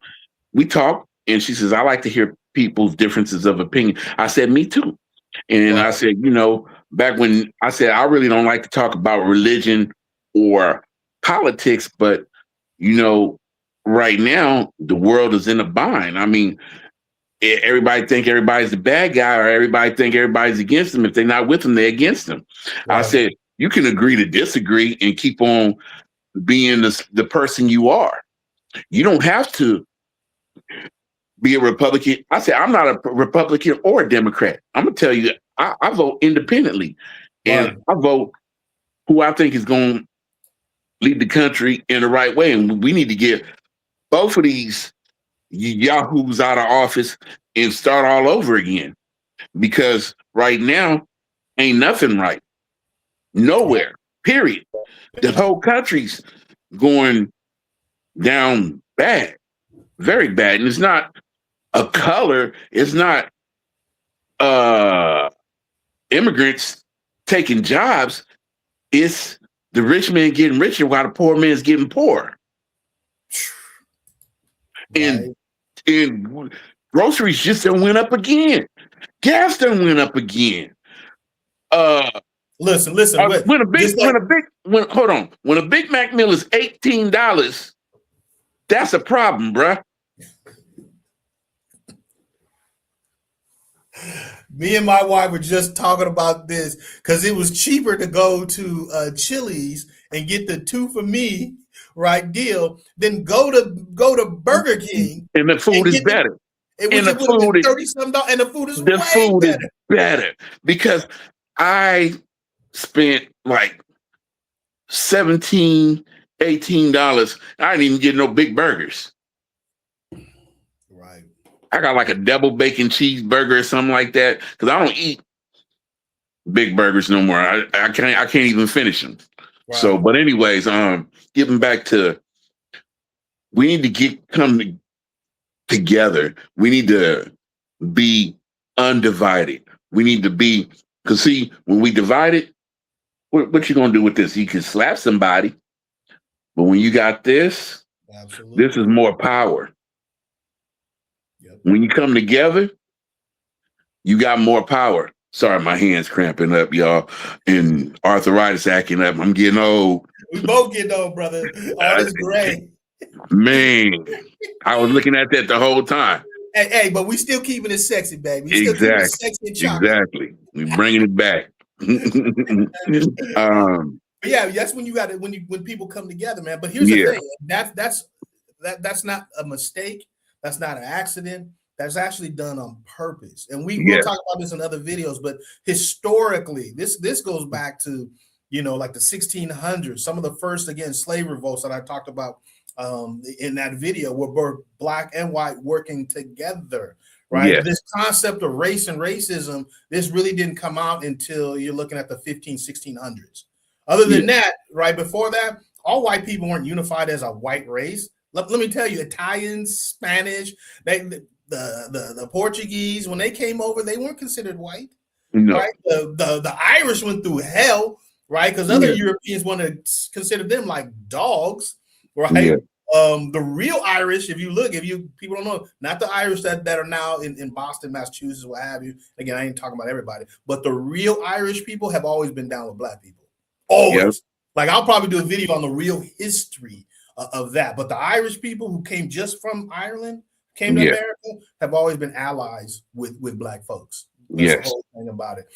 Speaker 2: we talked, and she says, I like to hear people's differences of opinion. I said, me too. And I said, back when I said, I really don't like to talk about religion or politics, but, right now the world is in a bind. I mean, everybody think everybody's the bad guy, or everybody think everybody's against them. If they're not with them, they're against them. I said, you can agree to disagree and keep on being the person you are. You don't have to be a Republican. I said, I'm not a Republican or a Democrat. I'm going to tell you, I vote independently. And I vote who I think is going to lead the country in the right way. And we need to get both of these yahoos out of office and start all over again. Because right now, ain't nothing right. Nowhere, period. The whole country's going down bad, very bad. And it's not a color, it's not immigrants taking jobs. It's the rich man getting richer while the poor man's getting poor. And groceries just done went up again. Gas done went up again.
Speaker 1: Listen.
Speaker 2: When a Big Mac meal is $18, that's a problem, bruh.
Speaker 1: Me and my wife were just talking about this because it was cheaper to go to Chili's and get the 2 for me deal than go to Burger King.
Speaker 2: And the food is better.
Speaker 1: And the food is $30-something, and the food is
Speaker 2: better because I spent like $17, $18. I didn't even get no big burgers.
Speaker 1: Right.
Speaker 2: I got like a double bacon cheeseburger or something like that, because I don't eat big burgers no more. I can't even finish them. Right. So, but anyways, getting back to, we need to come together. We need to be undivided. We need to be, because see, when we divide it, what you gonna do with this? You can slap somebody, but when you got this, this is more power. Yep. When you come together, you got more power. Sorry, my hand's cramping up, y'all, and arthritis acting up. I'm getting old.
Speaker 1: We both getting old, brother. All this gray.
Speaker 2: Man, I was looking at that the whole time.
Speaker 1: Hey, but we still keeping it sexy, baby. We still keeping it sexy and chocolate.
Speaker 2: Exactly. We're bringing it back.
Speaker 1: Yeah, that's when you got it. When people come together, man. But here's the thing: that's not a mistake. That's not an accident. That's actually done on purpose. And we'll talk about this in other videos. But historically, this goes back to like the 1600s. Some of the first, again, slave revolts that I talked about in that video where we're black and white working together, right?
Speaker 2: Yes.
Speaker 1: This concept of race and racism, this really didn't come out until you're looking at the 1600s. Other than that, right before that, all white people weren't unified as a white race. Let me tell you, Italians, Spanish, the Portuguese, when they came over, they weren't considered white.
Speaker 2: No.
Speaker 1: Right? The Irish went through hell, right? Because other Europeans want to consider them like dogs, right?
Speaker 2: Yeah.
Speaker 1: The real Irish, if you people don't know, not the Irish that are now in Boston, Massachusetts, what have you. Again, I ain't talking about everybody, but the real Irish people have always been down with black people. Always. Yep. Like I'll probably do a video on the real history of that. But the Irish people who came just from Ireland, came to America, have always been allies with black folks. That's the whole thing about it.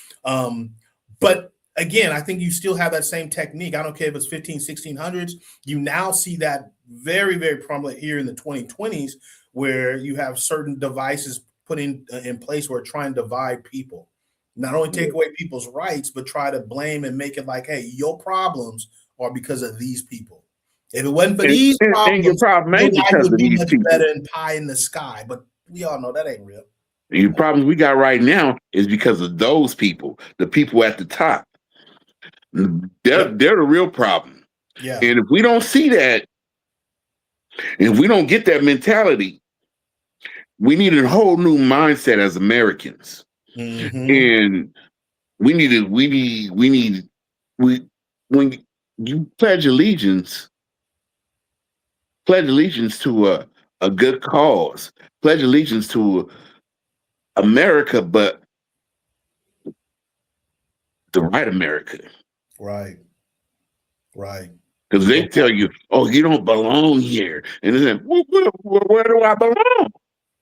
Speaker 1: But again, I think you still have that same technique. I don't care if it's 1600s. You now see that very, very prominent here in the 2020s, where you have certain devices put in place where trying to divide people. Not only take away people's rights, but try to blame and make it like, hey, your problems are because of these people. If it wasn't for these problems, your problem ain't because would be much better and pie in the sky. But we all know that ain't real.
Speaker 2: The problems we got right now is because of those people, the people at the top. They're the real problem.
Speaker 1: Yeah.
Speaker 2: And if we don't see that, and if we don't get that mentality, we need a whole new mindset as Americans. And when you pledge allegiance to a good cause, pledge allegiance to America, but the right America.
Speaker 1: Right.
Speaker 2: Because they tell you, oh, you don't belong here. And then, where do I belong?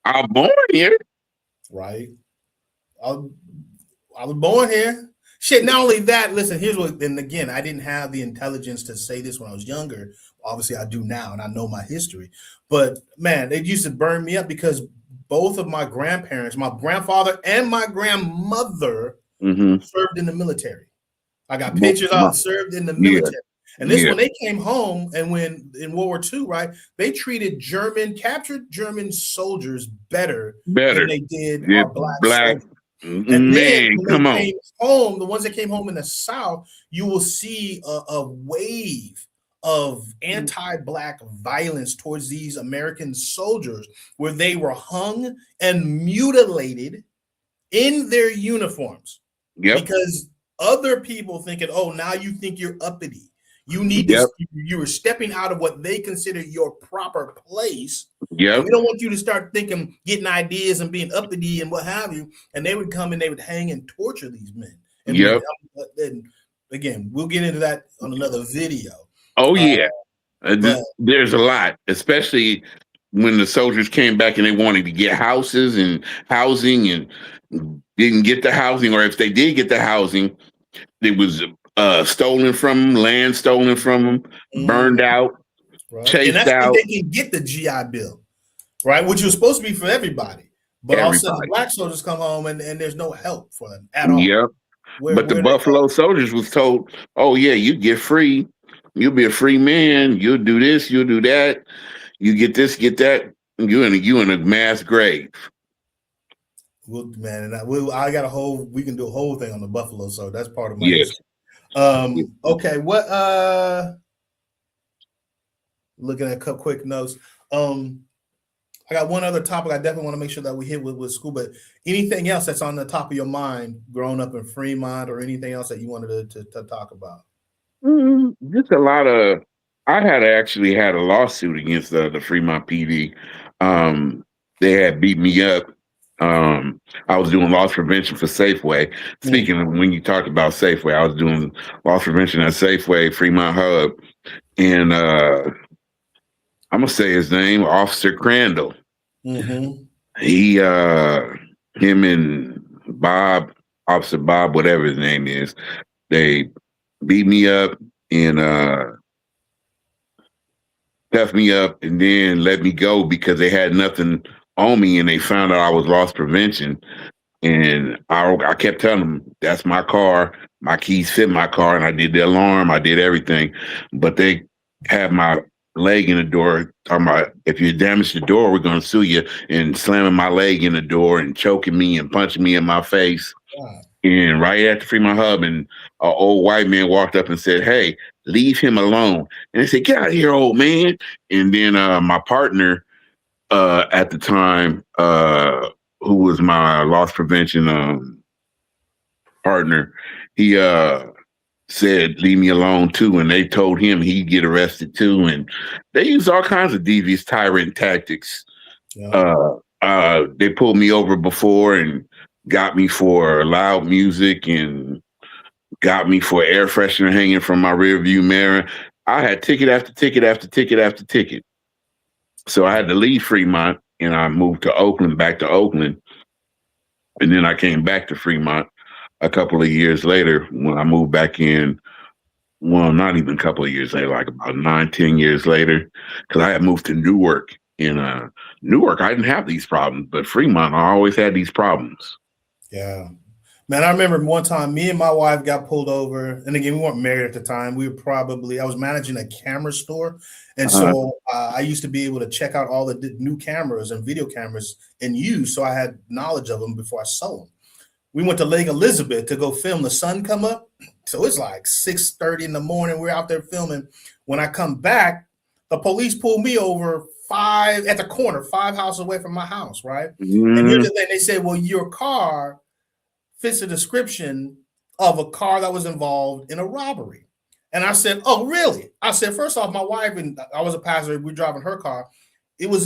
Speaker 2: I'm born here.
Speaker 1: Right. I was born here. Shit, not only that, listen, here's what, and again, I didn't have the intelligence to say this when I was younger. Obviously, I do now, and I know my history. But, man, they used to burn me up because both of my grandparents, my grandfather and my grandmother, served in the military. I got pictures of served in the military. And this when they came home, and when in World War II, right, they treated captured German soldiers better than they did our black soldiers. And then when they came home, the ones that came home in the South, you will see a wave of anti-black violence towards these American soldiers, where they were hung and mutilated in their uniforms because other people thinking, oh, now you think you're uppity. You need this. You were stepping out of what they consider your proper place.
Speaker 2: Yeah,
Speaker 1: we don't want you to start thinking, getting ideas and being uppity and what have you. And they would come and they would hang and torture these men. And again, we'll get into that on another video.
Speaker 2: Oh yeah, there's a lot, especially when the soldiers came back and they wanted to get houses and housing and didn't get the housing, or if they did get the housing, it was stolen from them, land stolen from them, burned out, chased
Speaker 1: and that's
Speaker 2: out.
Speaker 1: They can get the GI Bill, right? Which was supposed to be for everybody. But all of a sudden, the black soldiers come home and there's no help for them at all.
Speaker 2: Yep. But the Buffalo soldiers was told, oh, yeah, you get free. You'll be a free man. You'll do this. You'll do that. You get this, get that. You in a mass grave.
Speaker 1: Well, man, and I got we can do a whole thing on the Buffalo, so that's part of my history. Okay, what looking at a couple quick notes. I got one other topic I definitely want to make sure that we hit with school, but anything else that's on the top of your mind growing up in Fremont, or anything else that you wanted to talk about?
Speaker 2: Just a lot of, I actually had a lawsuit against the Fremont PD. They had beat me up. I was doing loss prevention for Safeway. Speaking of, when you talk about Safeway, I was doing loss prevention at Safeway, Fremont Hub. And I'm going to say his name, Officer Crandall. He, him and Bob, Officer Bob, whatever his name is, they beat me up and cuffed me up and then let me go because they had nothing on me, and they found out I was loss prevention. And I kept telling them, that's my car, my keys fit my car, and I did the alarm, I did everything. But they had my leg in the door, talking about if you damage the door, we're gonna sue you, and slamming my leg in the door and choking me and punching me in my face.
Speaker 1: Wow.
Speaker 2: And right at the Fremont Hub, and an old white man walked up and said, "Hey, leave him alone." And they said, "Get out of here, old man." And then my partner at the time, who was my loss prevention partner, he said, "Leave me alone too." And they told him he'd get arrested too. And they used all kinds of devious tyrant tactics.
Speaker 1: Yeah.
Speaker 2: They pulled me over before and got me for loud music and got me for air freshener hanging from my rear view mirror. I had ticket after ticket after ticket after ticket. So I had to leave Fremont and I moved to Oakland, back to Oakland. And then I came back to Fremont a couple of years later when I moved back in. Well, not even a couple of years later, like about 9-10 years later, because I had moved to Newark. In Newark, I didn't have these problems, but Fremont, I always had these problems.
Speaker 1: Yeah. Man, I remember one time me and my wife got pulled over. And again, we weren't married at the time. We were I was managing a camera store. And so I used to be able to check out all the new cameras and video cameras in use. So I had knowledge of them before I sold them. We went to Lake Elizabeth to go film the sun come up. So it's like 6:30 in the morning. We're out there filming. When I come back, the police pulled me over at the corner, 5 houses away from my house, right?
Speaker 2: Mm-hmm.
Speaker 1: And here's the thing. They said, well, your car fits the description of a car that was involved in a robbery. And I said, oh, really? I said, first off, my wife, and I was a passenger, we were driving her car. It was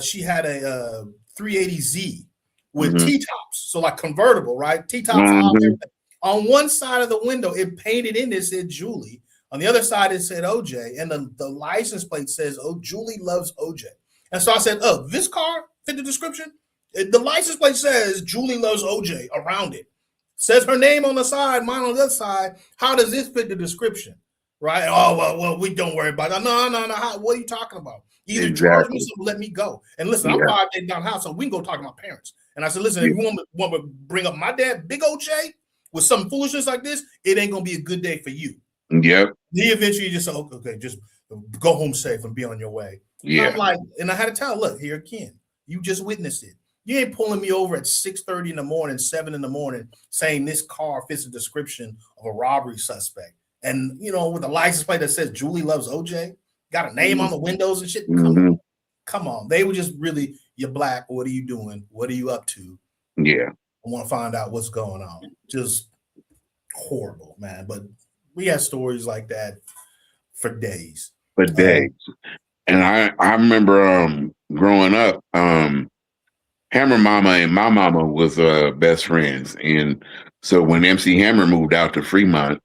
Speaker 1: she had a 380Z with T-tops. So like convertible, right? T-tops on one side of the window, it painted in there, said Julie. On the other side, it said OJ. And the license plate says, oh, Julie loves OJ. And so I said, oh, this car fit the description? The license plate says Julie loves OJ around it. Says her name on the side, mine on the other side. How does this fit the description? Right? Oh, well, we don't worry about that. No. What are you talking about? Either charge me or let me go. And listen, I'm 5 days down the house, so we can go talk to my parents. And I said, listen, if you want to bring up my dad, Big OJ, with some foolishness like this, it ain't going to be a good day for you.
Speaker 2: Yep.
Speaker 1: He eventually just said, okay, just go home safe and be on your way.
Speaker 2: Yeah.
Speaker 1: And I'm like, and I had to tell, look, here again, you just witnessed it. You ain't pulling me over at 6:30 in the morning, 7 in the morning, saying this car fits the description of a robbery suspect. And, with a license plate that says Julie loves OJ, got a name on the windows and shit. Come on. They were just really, you're black. What are you doing? What are you up to?
Speaker 2: Yeah.
Speaker 1: I want to find out what's going on. Just horrible, man. But we had stories like that for days.
Speaker 2: And I remember growing up, Hammer Mama and my mama was best friends. And so when MC Hammer moved out to Fremont,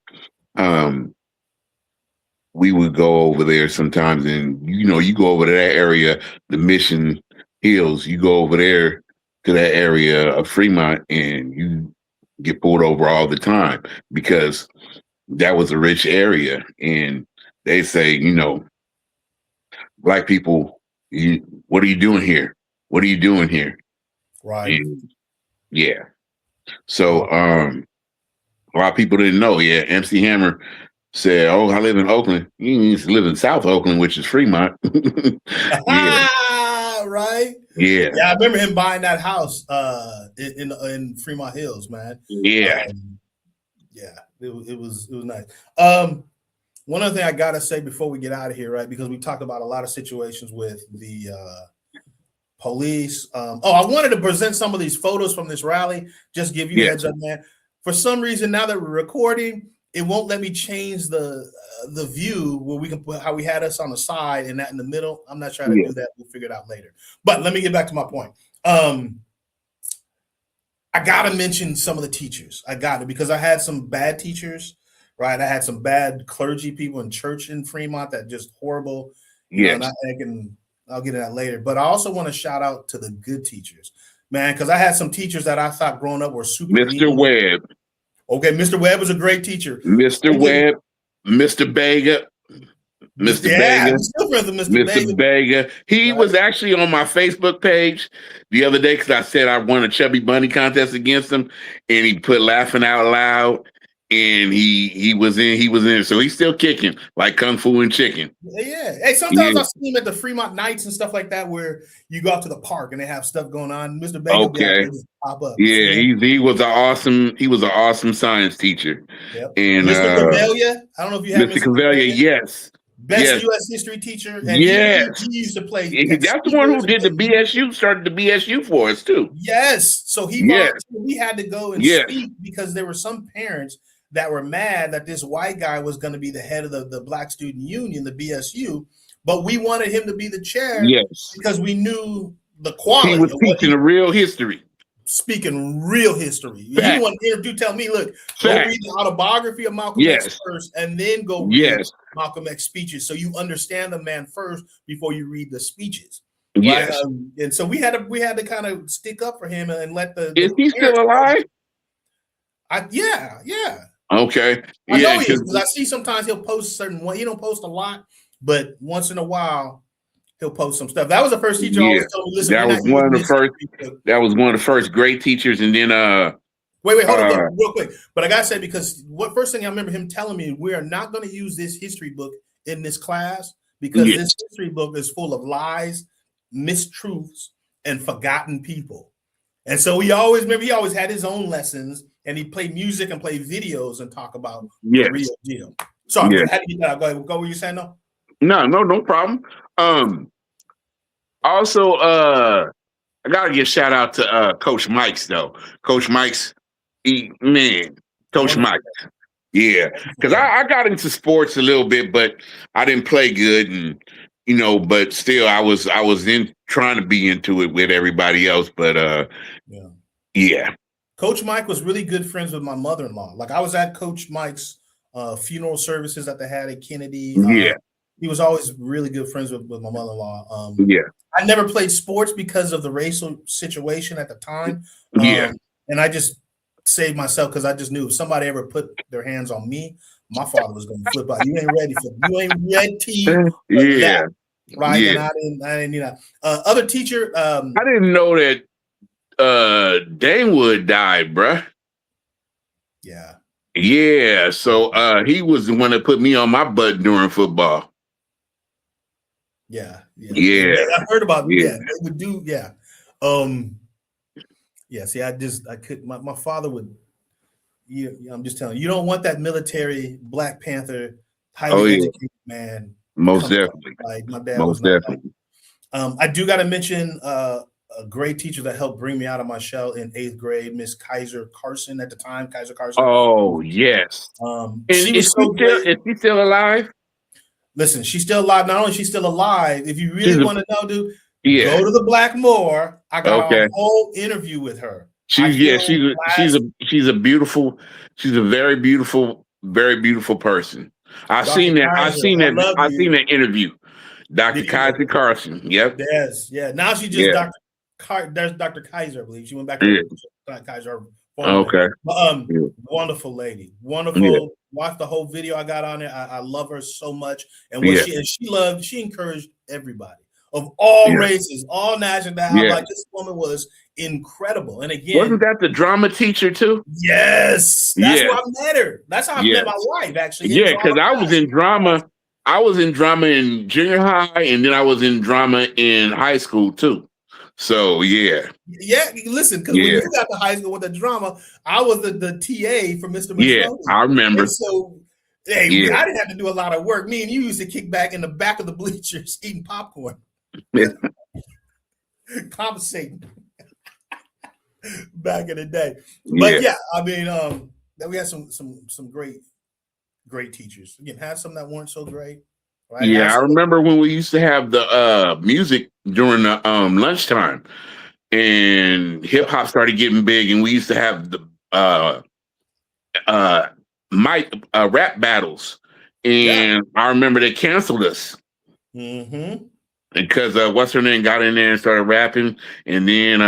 Speaker 2: we would go over there sometimes. And, you go over to that area, the Mission Hills, you go over there to that area of Fremont and you get pulled over all the time because that was a rich area. And they say, black people, what are you doing here? What are you doing here?
Speaker 1: Right.
Speaker 2: And, yeah. So a lot of people didn't know. Yeah. MC Hammer said, oh, I live in Oakland. You need to live in South Oakland, which is Fremont.
Speaker 1: Yeah. Right.
Speaker 2: Yeah.
Speaker 1: Yeah. I remember him buying that house in Fremont Hills, man.
Speaker 2: Yeah.
Speaker 1: Yeah. It was nice. One other thing I gotta say before we get out of here, right? Because we talked about a lot of situations with the police. I wanted to present some of these photos from this rally. Just give you a heads up, man. For some reason, now that we're recording, it won't let me change the view where we can put how we had us on the side and that in the middle. I'm not trying to do that. We'll figure it out later. But let me get back to my point. I gotta mention some of the teachers. I got it because I had some bad teachers, right? I had some bad clergy people in church in Fremont that just horrible.
Speaker 2: Yes.
Speaker 1: I'll get to that later. But I also want to shout out to the good teachers, man, because I had some teachers that I thought growing up were super.
Speaker 2: Mr. Webb.
Speaker 1: Okay, Mr. Webb was a great teacher.
Speaker 2: Mr. Webb, Mr. Bega. Mr. Bega.
Speaker 1: Still friends with Mr.
Speaker 2: Bega. He was actually on my Facebook page the other day because I said I won a Chubby Bunny contest against him, and he put laughing out loud. and he was in. So he's still kicking like Kung Fu and Chicken.
Speaker 1: Yeah. Hey, sometimes I see him at the Fremont nights and stuff like that, where you go out to the park and they have stuff going on. Mr. Baker will be out there just pop up.
Speaker 2: Yeah, he was an awesome science teacher.
Speaker 1: Yep.
Speaker 2: And
Speaker 1: Mr. Cavaglia, I don't know if you have
Speaker 2: Mr. Cavaglia, yes.
Speaker 1: Best U.S. history teacher. And
Speaker 2: yes.
Speaker 1: he used to play.
Speaker 2: That's the one who did the BSU, started the BSU for us, too.
Speaker 1: Yes. So we had to go and speak because there were some parents that were mad that this white guy was going to be the head of the Black Student Union, the BSU, but we wanted him to be the chair because we knew the quality.
Speaker 2: He was teaching the real history.
Speaker 1: Speaking real history. You want to tell me, look, go read the autobiography of Malcolm X first and then go read Malcolm X speeches so you understand the man first before you read the speeches.
Speaker 2: Yes.
Speaker 1: Right? And so we had to kind of stick up for him and let the
Speaker 2: Is he still alive?
Speaker 1: Yeah.
Speaker 2: Okay.
Speaker 1: I know he is because I see sometimes he'll post certain one. He don't post a lot, but once in a while he'll post some stuff. That was the first teacher always told me, listen,
Speaker 2: that was one of the first great teachers. And then
Speaker 1: wait, hold on real quick. But I gotta say, because first thing I remember him telling me, we are not going to use this history book in this class because this history book is full of lies, mistruths, and forgotten people. And so he always had his own lessons, and he played music and played videos and talk about the real deal. Sorry, how do you get that out? Go ahead. Go what you saying though?
Speaker 2: No problem. Also, I gotta give a shout out to Coach Mike's though. Coach Mike's, Coach Mike. Yeah, because I got into sports a little bit, but I didn't play good, and but still, I was trying to be into it with everybody else. But
Speaker 1: Coach Mike was really good friends with my mother-in-law. Like I was at Coach Mike's funeral services that they had at Kennedy. He was always really good friends with my mother-in-law. I never played sports because of the racial situation at the time. And I just saved myself because I just knew if somebody ever put their hands on me, my father was going to flip out. You ain't ready for that, right? And I didn't. Other teacher.
Speaker 2: I didn't know that Danewood died, bruh. Yeah. So he was the one that put me on my butt during football.
Speaker 1: I heard about they would do see, I could my father would I'm just telling you, you don't want that military Black Panther highly educated man.
Speaker 2: Most definitely.
Speaker 1: Like my dad was definitely. I do got to mention a great teacher that helped bring me out of my shell in 8th grade, Miss Kaiser Carson at the time. Kaiser Carson.
Speaker 2: Oh yes. Is she still alive?
Speaker 1: Listen, she's still alive. Not only is she still alive, if you really want to know, dude, go to the Blackmore. I got a whole interview with her.
Speaker 2: She's a very beautiful person. I've seen that interview. Dr. Kaiser Carson. Yep.
Speaker 1: Yes. Yeah. Now she's just there's Dr. Kaiser, I believe. She went back to Dr. Kaiser.
Speaker 2: Okay.
Speaker 1: Wonderful lady. Wonderful. Yeah. Watch the whole video I got on it. I love her so much. And what she encouraged everybody of all races, all nationalities. Like this woman was incredible. And again,
Speaker 2: wasn't that the drama teacher too?
Speaker 1: Yes. That's where I met her. That's how I met my wife, actually.
Speaker 2: Yeah, because I was in drama. I was in drama in junior high, and then I was in drama in high school too. So
Speaker 1: listen, because when you got to high school with the drama, I was the TA for Mr. McStoney.
Speaker 2: I remember.
Speaker 1: And so I didn't have to do a lot of work. Me and you used to kick back in the back of the bleachers eating popcorn, conversating back in the day. But I mean, we had some great teachers. Again, had some that weren't so great. Right?
Speaker 2: Yeah, I remember when we used to have the music during the lunchtime, and hip hop started getting big, and we used to have the rap battles, and I remember they canceled us because what's her name got in there and started rapping, and then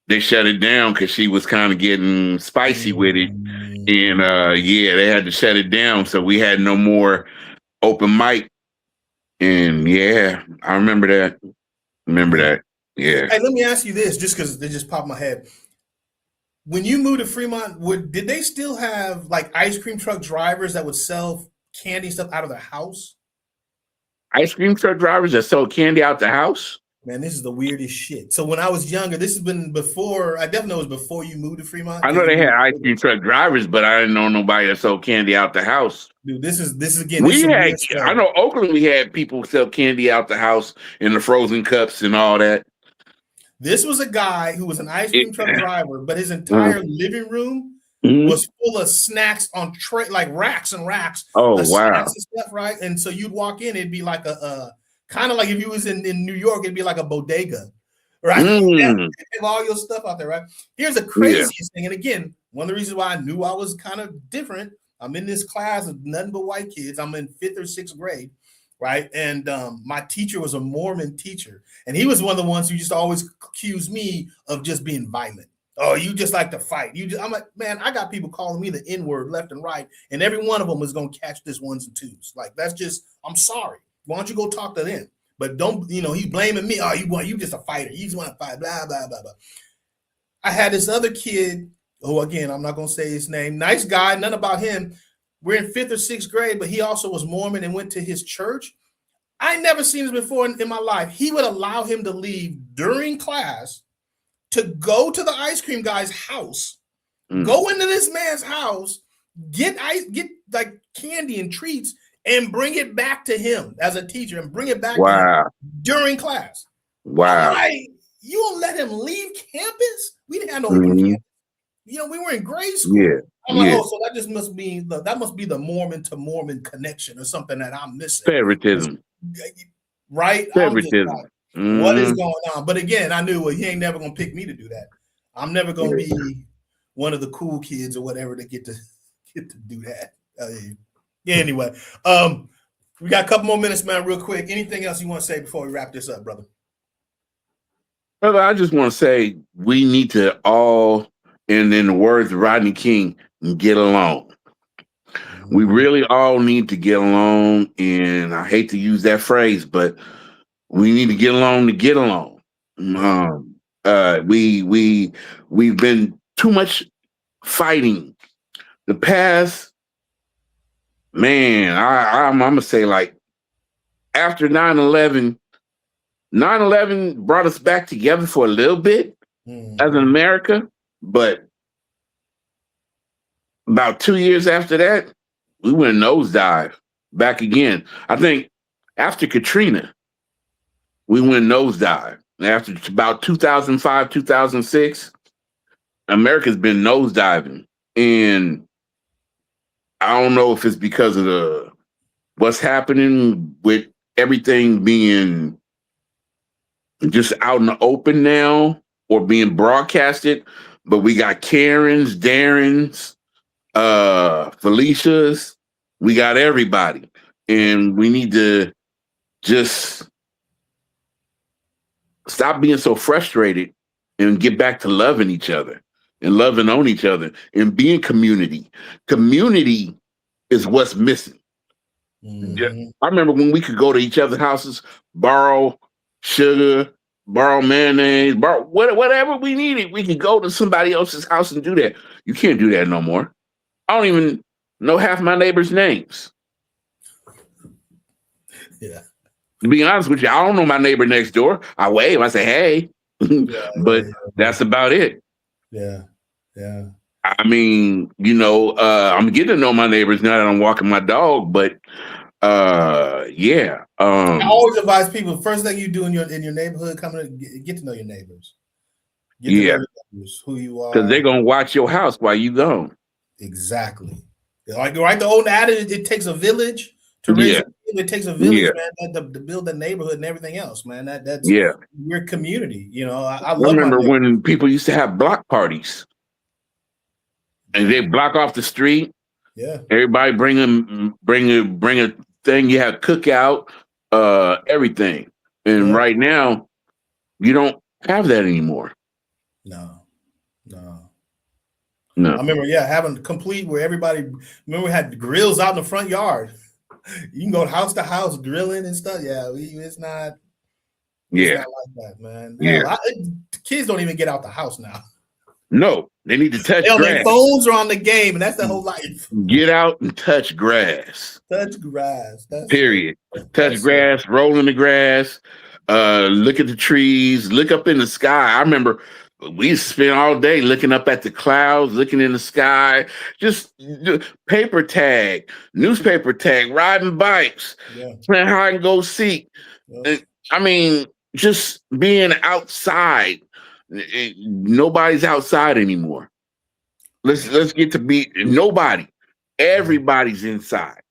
Speaker 2: they shut it down because she was kind of getting spicy with it, and they had to shut it down, so we had no more open mic. And I remember that. Yeah.
Speaker 1: Hey, let me ask you this, just because they just popped my head. When you moved to Fremont, did they still have like ice cream truck drivers that would sell candy and stuff out of their house?
Speaker 2: Ice cream truck drivers that sell candy out the house?
Speaker 1: Man, this is the weirdest shit. So when I was younger, this has been before. I definitely know it was before you moved to Fremont.
Speaker 2: I know they had ice cream truck drivers, but I didn't know nobody that sold candy out the house.
Speaker 1: Dude, this is again.
Speaker 2: We had, I know Oakland, we had people sell candy out the house in the frozen cups and all that.
Speaker 1: This was a guy who was an ice cream truck driver, but his entire living room was full of snacks on tray, like racks and racks.
Speaker 2: Oh, wow.
Speaker 1: Snacks and stuff, right? And so you'd walk in, it'd be like a kind of like if you was in New York, it'd be like a bodega, right? And all your stuff out there, right? Here's the craziest thing. And again, one of the reasons why I knew I was kind of different. I'm in this class of nothing but white kids. I'm in 5th or 6th grade. Right. And my teacher was a Mormon teacher. And he was one of the ones who used to always accuse me of just being violent. Oh, you just like to fight. I'm like, man, I got people calling me the N-word left and right. And every one of them is going to catch this ones and twos. Like, that's just, I'm sorry. Why don't you go talk to them? But don't, he's blaming me. Oh, you just a fighter. You just want to fight, blah, blah, blah, blah. I had this other kid who, again, I'm not going to say his name. Nice guy, none about him. We're in 5th or 6th grade, but he also was Mormon and went to his church. I never seen this before in my life. He would allow him to leave during class to go to the ice cream guy's house, go into this man's house, get like candy and treats, and bring it back to him as a teacher and bring it back to him during class.
Speaker 2: Wow.
Speaker 1: Like, you don't let him leave campus? We didn't have no open campus. We were in grade school.
Speaker 2: Yeah.
Speaker 1: I'm like, oh, so that just must be the Mormon to Mormon connection or something that I'm missing.
Speaker 2: Favoritism.
Speaker 1: Right?
Speaker 2: Favoritism.
Speaker 1: Like, what is going on? But again, I knew he ain't never gonna pick me to do that. I'm never gonna be one of the cool kids or whatever to get to do that. Anyway, we got a couple more minutes, man, real quick. Anything else you want to say before we wrap this up, brother?
Speaker 2: Brother, I just want to say we need to all, and in the words of Rodney King, get along. We really all need to get along, and I hate to use that phrase, but we need to get along to get along. We've been too much fighting. The past, man, I'm gonna say, like, after 9/11, 9/11 brought us back together for a little bit as an America, but about 2 years after that, we went nosedive back again. I think after Katrina, we went nosedive. After about 2005, 2006, America's been nosediving. And I don't know if it's because of what's happening with everything being just out in the open now or being broadcasted, but we got Karens, Darrens, Felicia's, we got everybody, and we need to just stop being so frustrated and get back to loving each other and loving on each other and being community. Community is what's missing. I remember when we could go to each other's houses, borrow sugar, borrow mayonnaise, borrow whatever we needed. We could go to somebody else's house and do that. You can't do that no more. I don't even know half my neighbors' names.
Speaker 1: Yeah.
Speaker 2: To be honest with you, I don't know my neighbor next door. I wave, I say, hey, but that's about it.
Speaker 1: Yeah. Yeah.
Speaker 2: I mean, I'm getting to know my neighbors now that I'm walking my dog, but yeah.
Speaker 1: I always advise people, first thing you do in your neighborhood, come to get to know your neighbors. Get to know your neighbors, who you are.
Speaker 2: Because they're gonna watch your house while you gone.
Speaker 1: Exactly. Like, right, the old adage, it takes a village to raise a kid. It takes a village, man, to build the neighborhood and everything else, man. That's we're community. I
Speaker 2: remember when people used to have block parties. And they block off the street.
Speaker 1: Yeah.
Speaker 2: Everybody bring a thing. You have cookout, everything. And right now, you don't have that anymore.
Speaker 1: No. I remember, having complete where everybody. Remember, we had grills out in the front yard. You can go house to house grilling and stuff. Yeah, it's not. It's not like that, man.
Speaker 2: Yeah.
Speaker 1: Kids don't even get out the house now.
Speaker 2: No, they need to touch
Speaker 1: Hell, their
Speaker 2: grass.
Speaker 1: phones are on the game, and that's the whole life.
Speaker 2: Get out and touch grass.
Speaker 1: Touch grass. That's
Speaker 2: Period.
Speaker 1: it.
Speaker 2: Touch
Speaker 1: That's
Speaker 2: grass, roll in the grass, look at the trees, look up in the sky. I remember we used to spend all day looking up at the clouds, looking in the sky, just paper tag, newspaper tag, riding bikes, playing hide and go seek.
Speaker 1: Yeah.
Speaker 2: I mean, just being outside. Nobody's outside anymore. Let's get to be nobody. Everybody's inside.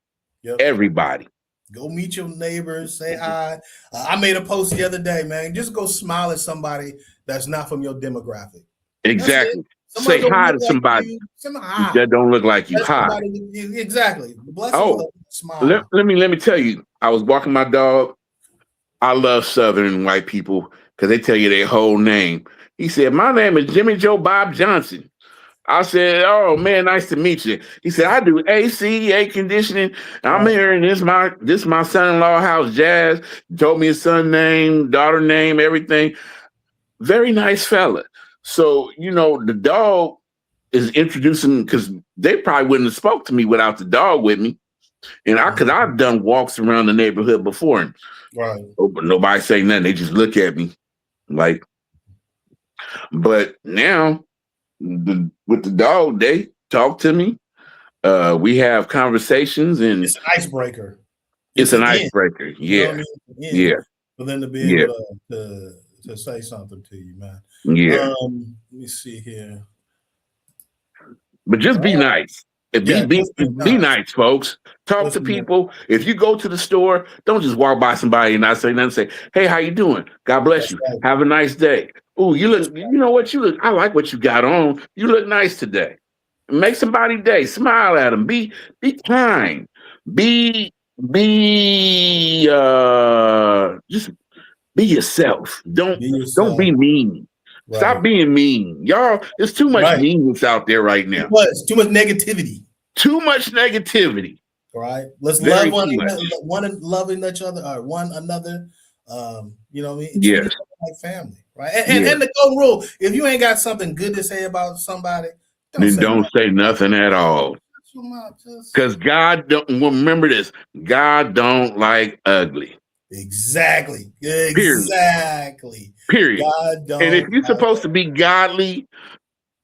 Speaker 1: Yep.
Speaker 2: Everybody.
Speaker 1: Go meet your neighbors, say hi. I made a post the other day, man. Just go smile at somebody that's not from your demographic.
Speaker 2: Exactly. Say hi to somebody that don't look like you. Hi.
Speaker 1: Exactly. Bless
Speaker 2: smile. Let me tell you. I was walking my dog. I love Southern white people because they tell you their whole name. He said, "My name is Jimmy Joe Bob Johnson." I said, "Oh man, nice to meet you." He said, "I do AC, air conditioning. I'm here in this my son-in-law house, Jazz." Told me his son name, daughter name, everything. Very nice fella. So, the dog is introducing, because they probably wouldn't have spoke to me without the dog with me. And because I've done walks around the neighborhood before, and but nobody say nothing. They just look at me like. But now, with the dog, they talk to me. We have conversations, and
Speaker 1: it's an icebreaker.
Speaker 2: It's an icebreaker. Yeah, yeah.
Speaker 1: For them to be able to say something to you, man.
Speaker 2: Yeah.
Speaker 1: Let me see here.
Speaker 2: But just be nice. Be nice, folks. Talk to people. If you go to the store, don't just walk by somebody and not say nothing. Say, "Hey, how you doing? God bless you. Have a nice day." Oh, you look. You know what you look. I like what you got on. You look nice today. Make somebody's day. Smile at them. Be kind. Just be yourself. Don't be mean. Right. Stop being mean. Y'all, there's too much meanness out there right now.
Speaker 1: Too much negativity.
Speaker 2: Too much negativity.
Speaker 1: Right. Let's love one each other. One another. You know what I mean?
Speaker 2: Yes.
Speaker 1: Like family. Right. And the golden rule, if you ain't got something good to say about somebody,
Speaker 2: don't say nothing at all. Because God don't remember this. God don't like ugly.
Speaker 1: Exactly.
Speaker 2: Period. God don't. And if you're supposed to be godly,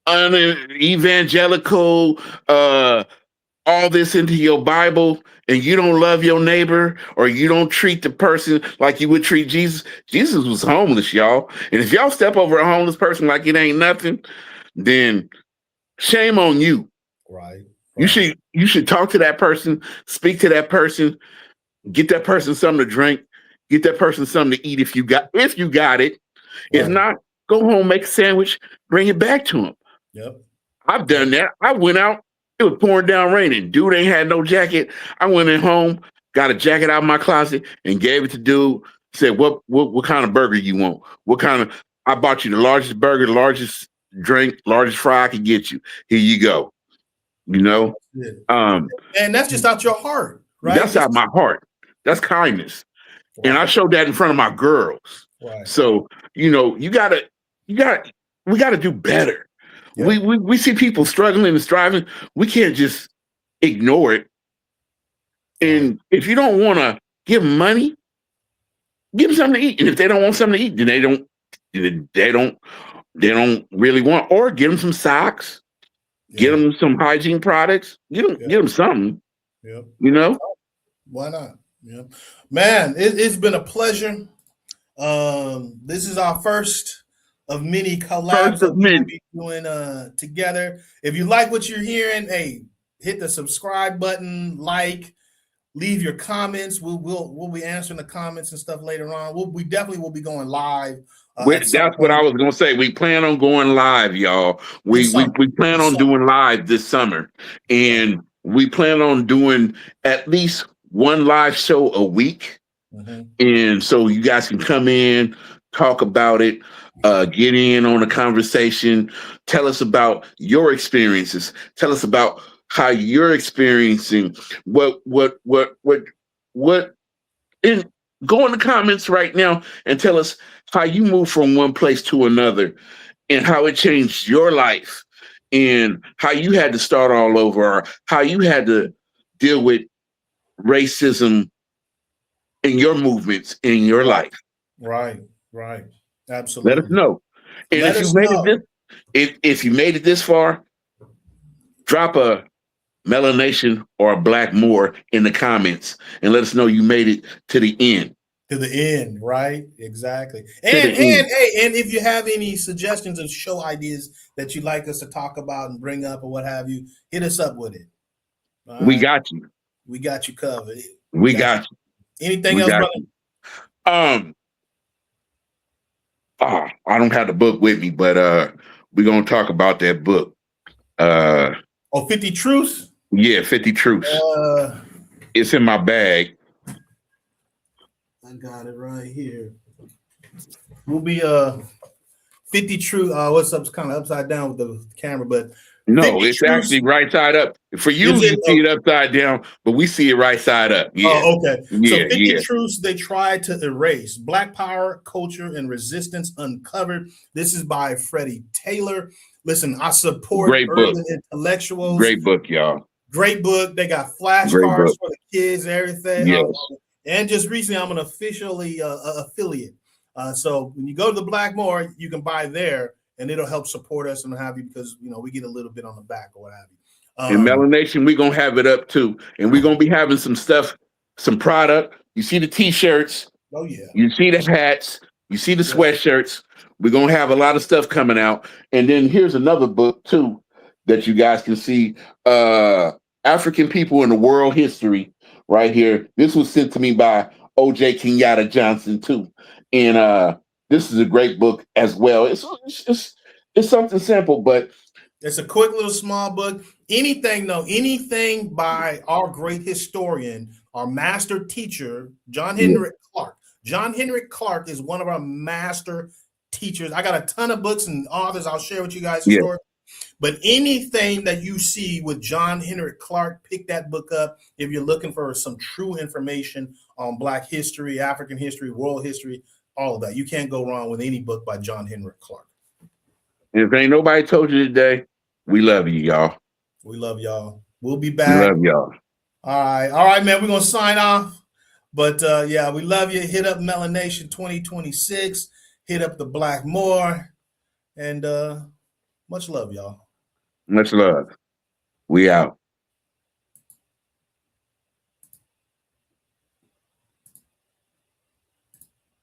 Speaker 2: evangelical, all this into your Bible, and you don't love your neighbor, or you don't treat the person like you would treat Jesus. Jesus was homeless, y'all. And if y'all step over a homeless person like it ain't nothing, then shame on you.
Speaker 1: Right.
Speaker 2: You should talk to that person, speak to that person, get that person something to drink, get that person something to eat if you got it. If not, go home, make a sandwich, bring it back to them.
Speaker 1: Yep.
Speaker 2: I've done that. I went out, it was pouring down raining. Dude ain't had no jacket. I went in home, got a jacket out of my closet and gave it to dude. Said, what kind of burger you want? I bought you the largest burger, the largest drink, largest fry I could get you. Here you go. And
Speaker 1: that's just out your heart, right?
Speaker 2: That's out my heart. That's kindness. Right. And I showed that in front of my girls. Right. So, we gotta do better. Yep. We see people struggling and striving. We can't just ignore it. And if you don't want to give them money, give them something to eat. And if they don't want something to eat, then they don't really want, or get them some socks. Get them some hygiene products. Get them something.
Speaker 1: Yep.
Speaker 2: Why
Speaker 1: not? Yeah, man. It's been a pleasure. This is our first of many collabs that we'll be doing together. If you like what you're hearing, hey, hit the subscribe button, leave your comments. We'll be answering the comments and stuff later on. We definitely will be going live.
Speaker 2: That's what I was gonna say. We plan on going live, y'all. We plan on doing live this summer, and we plan on doing at least one live show a week. Mm-hmm. And so you guys can come in, talk about it, get in on a conversation. Tell us about your experiences. Tell us about how you're experiencing what. And go in the comments right now and tell us how you move from one place to another and how it changed your life and how you had to start all over, or how you had to deal with racism in your movements in your life.
Speaker 1: Right.
Speaker 2: Let
Speaker 1: Absolutely.
Speaker 2: us know. And
Speaker 1: Let
Speaker 2: if you
Speaker 1: us
Speaker 2: made
Speaker 1: know.
Speaker 2: it if you made it this far, drop a melanation or a black more in the comments and let us know you made it to the end.
Speaker 1: To the end, right? Exactly.
Speaker 2: To the
Speaker 1: And
Speaker 2: end.
Speaker 1: hey, and if you have any suggestions of show ideas that you'd like us to talk about and bring up or what have you, hit us up with it. All
Speaker 2: We
Speaker 1: right.
Speaker 2: got you.
Speaker 1: We got you covered.
Speaker 2: We got you.
Speaker 1: Anything
Speaker 2: We
Speaker 1: else,
Speaker 2: got
Speaker 1: brother?
Speaker 2: you. I don't have the book with me, but we're gonna talk about that book.
Speaker 1: 50 Truths?
Speaker 2: Yeah, 50 Truths. It's in my bag.
Speaker 1: I got it right here. We'll be 50 Truths. What's up? It's kind of upside down with the camera, but
Speaker 2: No,
Speaker 1: 50
Speaker 2: it's
Speaker 1: Truths.
Speaker 2: actually right side up. For you,
Speaker 1: Is it?
Speaker 2: you see it upside down, but we see it right side up. Yeah.
Speaker 1: Oh, okay. So
Speaker 2: Yeah,
Speaker 1: 50
Speaker 2: yeah.
Speaker 1: Truths they tried to erase. Black Power, Culture, and Resistance Uncovered. This is by Freddie Taylor. Listen, I support
Speaker 2: Great book.
Speaker 1: urban intellectuals.
Speaker 2: Great book, y'all.
Speaker 1: Great book. They got
Speaker 2: Great
Speaker 1: flashcards
Speaker 2: book.
Speaker 1: for the kids, everything.
Speaker 2: Yes.
Speaker 1: And just recently, I'm an officially affiliate. So when you go to the Blackmore, you can buy there, and it'll help support us and what have you, because we get a little bit on the back or what have you.
Speaker 2: And Melanation, we're gonna have it up too. And we're gonna be having some stuff, some product. You see the t-shirts.
Speaker 1: Oh, yeah.
Speaker 2: You see the hats. You see the sweatshirts. We're gonna have a lot of stuff coming out. And then here's another book too that you guys can see. African People in the World History, right here. This was sent to me by OJ Kenyatta Johnson too. And this is a great book as well. It's something simple, but
Speaker 1: it's a quick little small book. Anything by our great historian, our master teacher, John Henrik Clark. John Henrik Clark is one of our master teachers. I got a ton of books and authors I'll share with you guys. But anything that you see with John Henrik Clark, pick that book up if you're looking for some true information on Black history, African history, world history, all of that. You can't go wrong with any book by John Henrik Clark.
Speaker 2: If ain't nobody told you today, we love you, y'all.
Speaker 1: We love y'all. We'll be back.
Speaker 2: We love y'all.
Speaker 1: All right, man. We're gonna sign off. But yeah, we love you. Hit up Melanation 2026. Hit up the Blackmore. And much love, y'all.
Speaker 2: Much love. We out.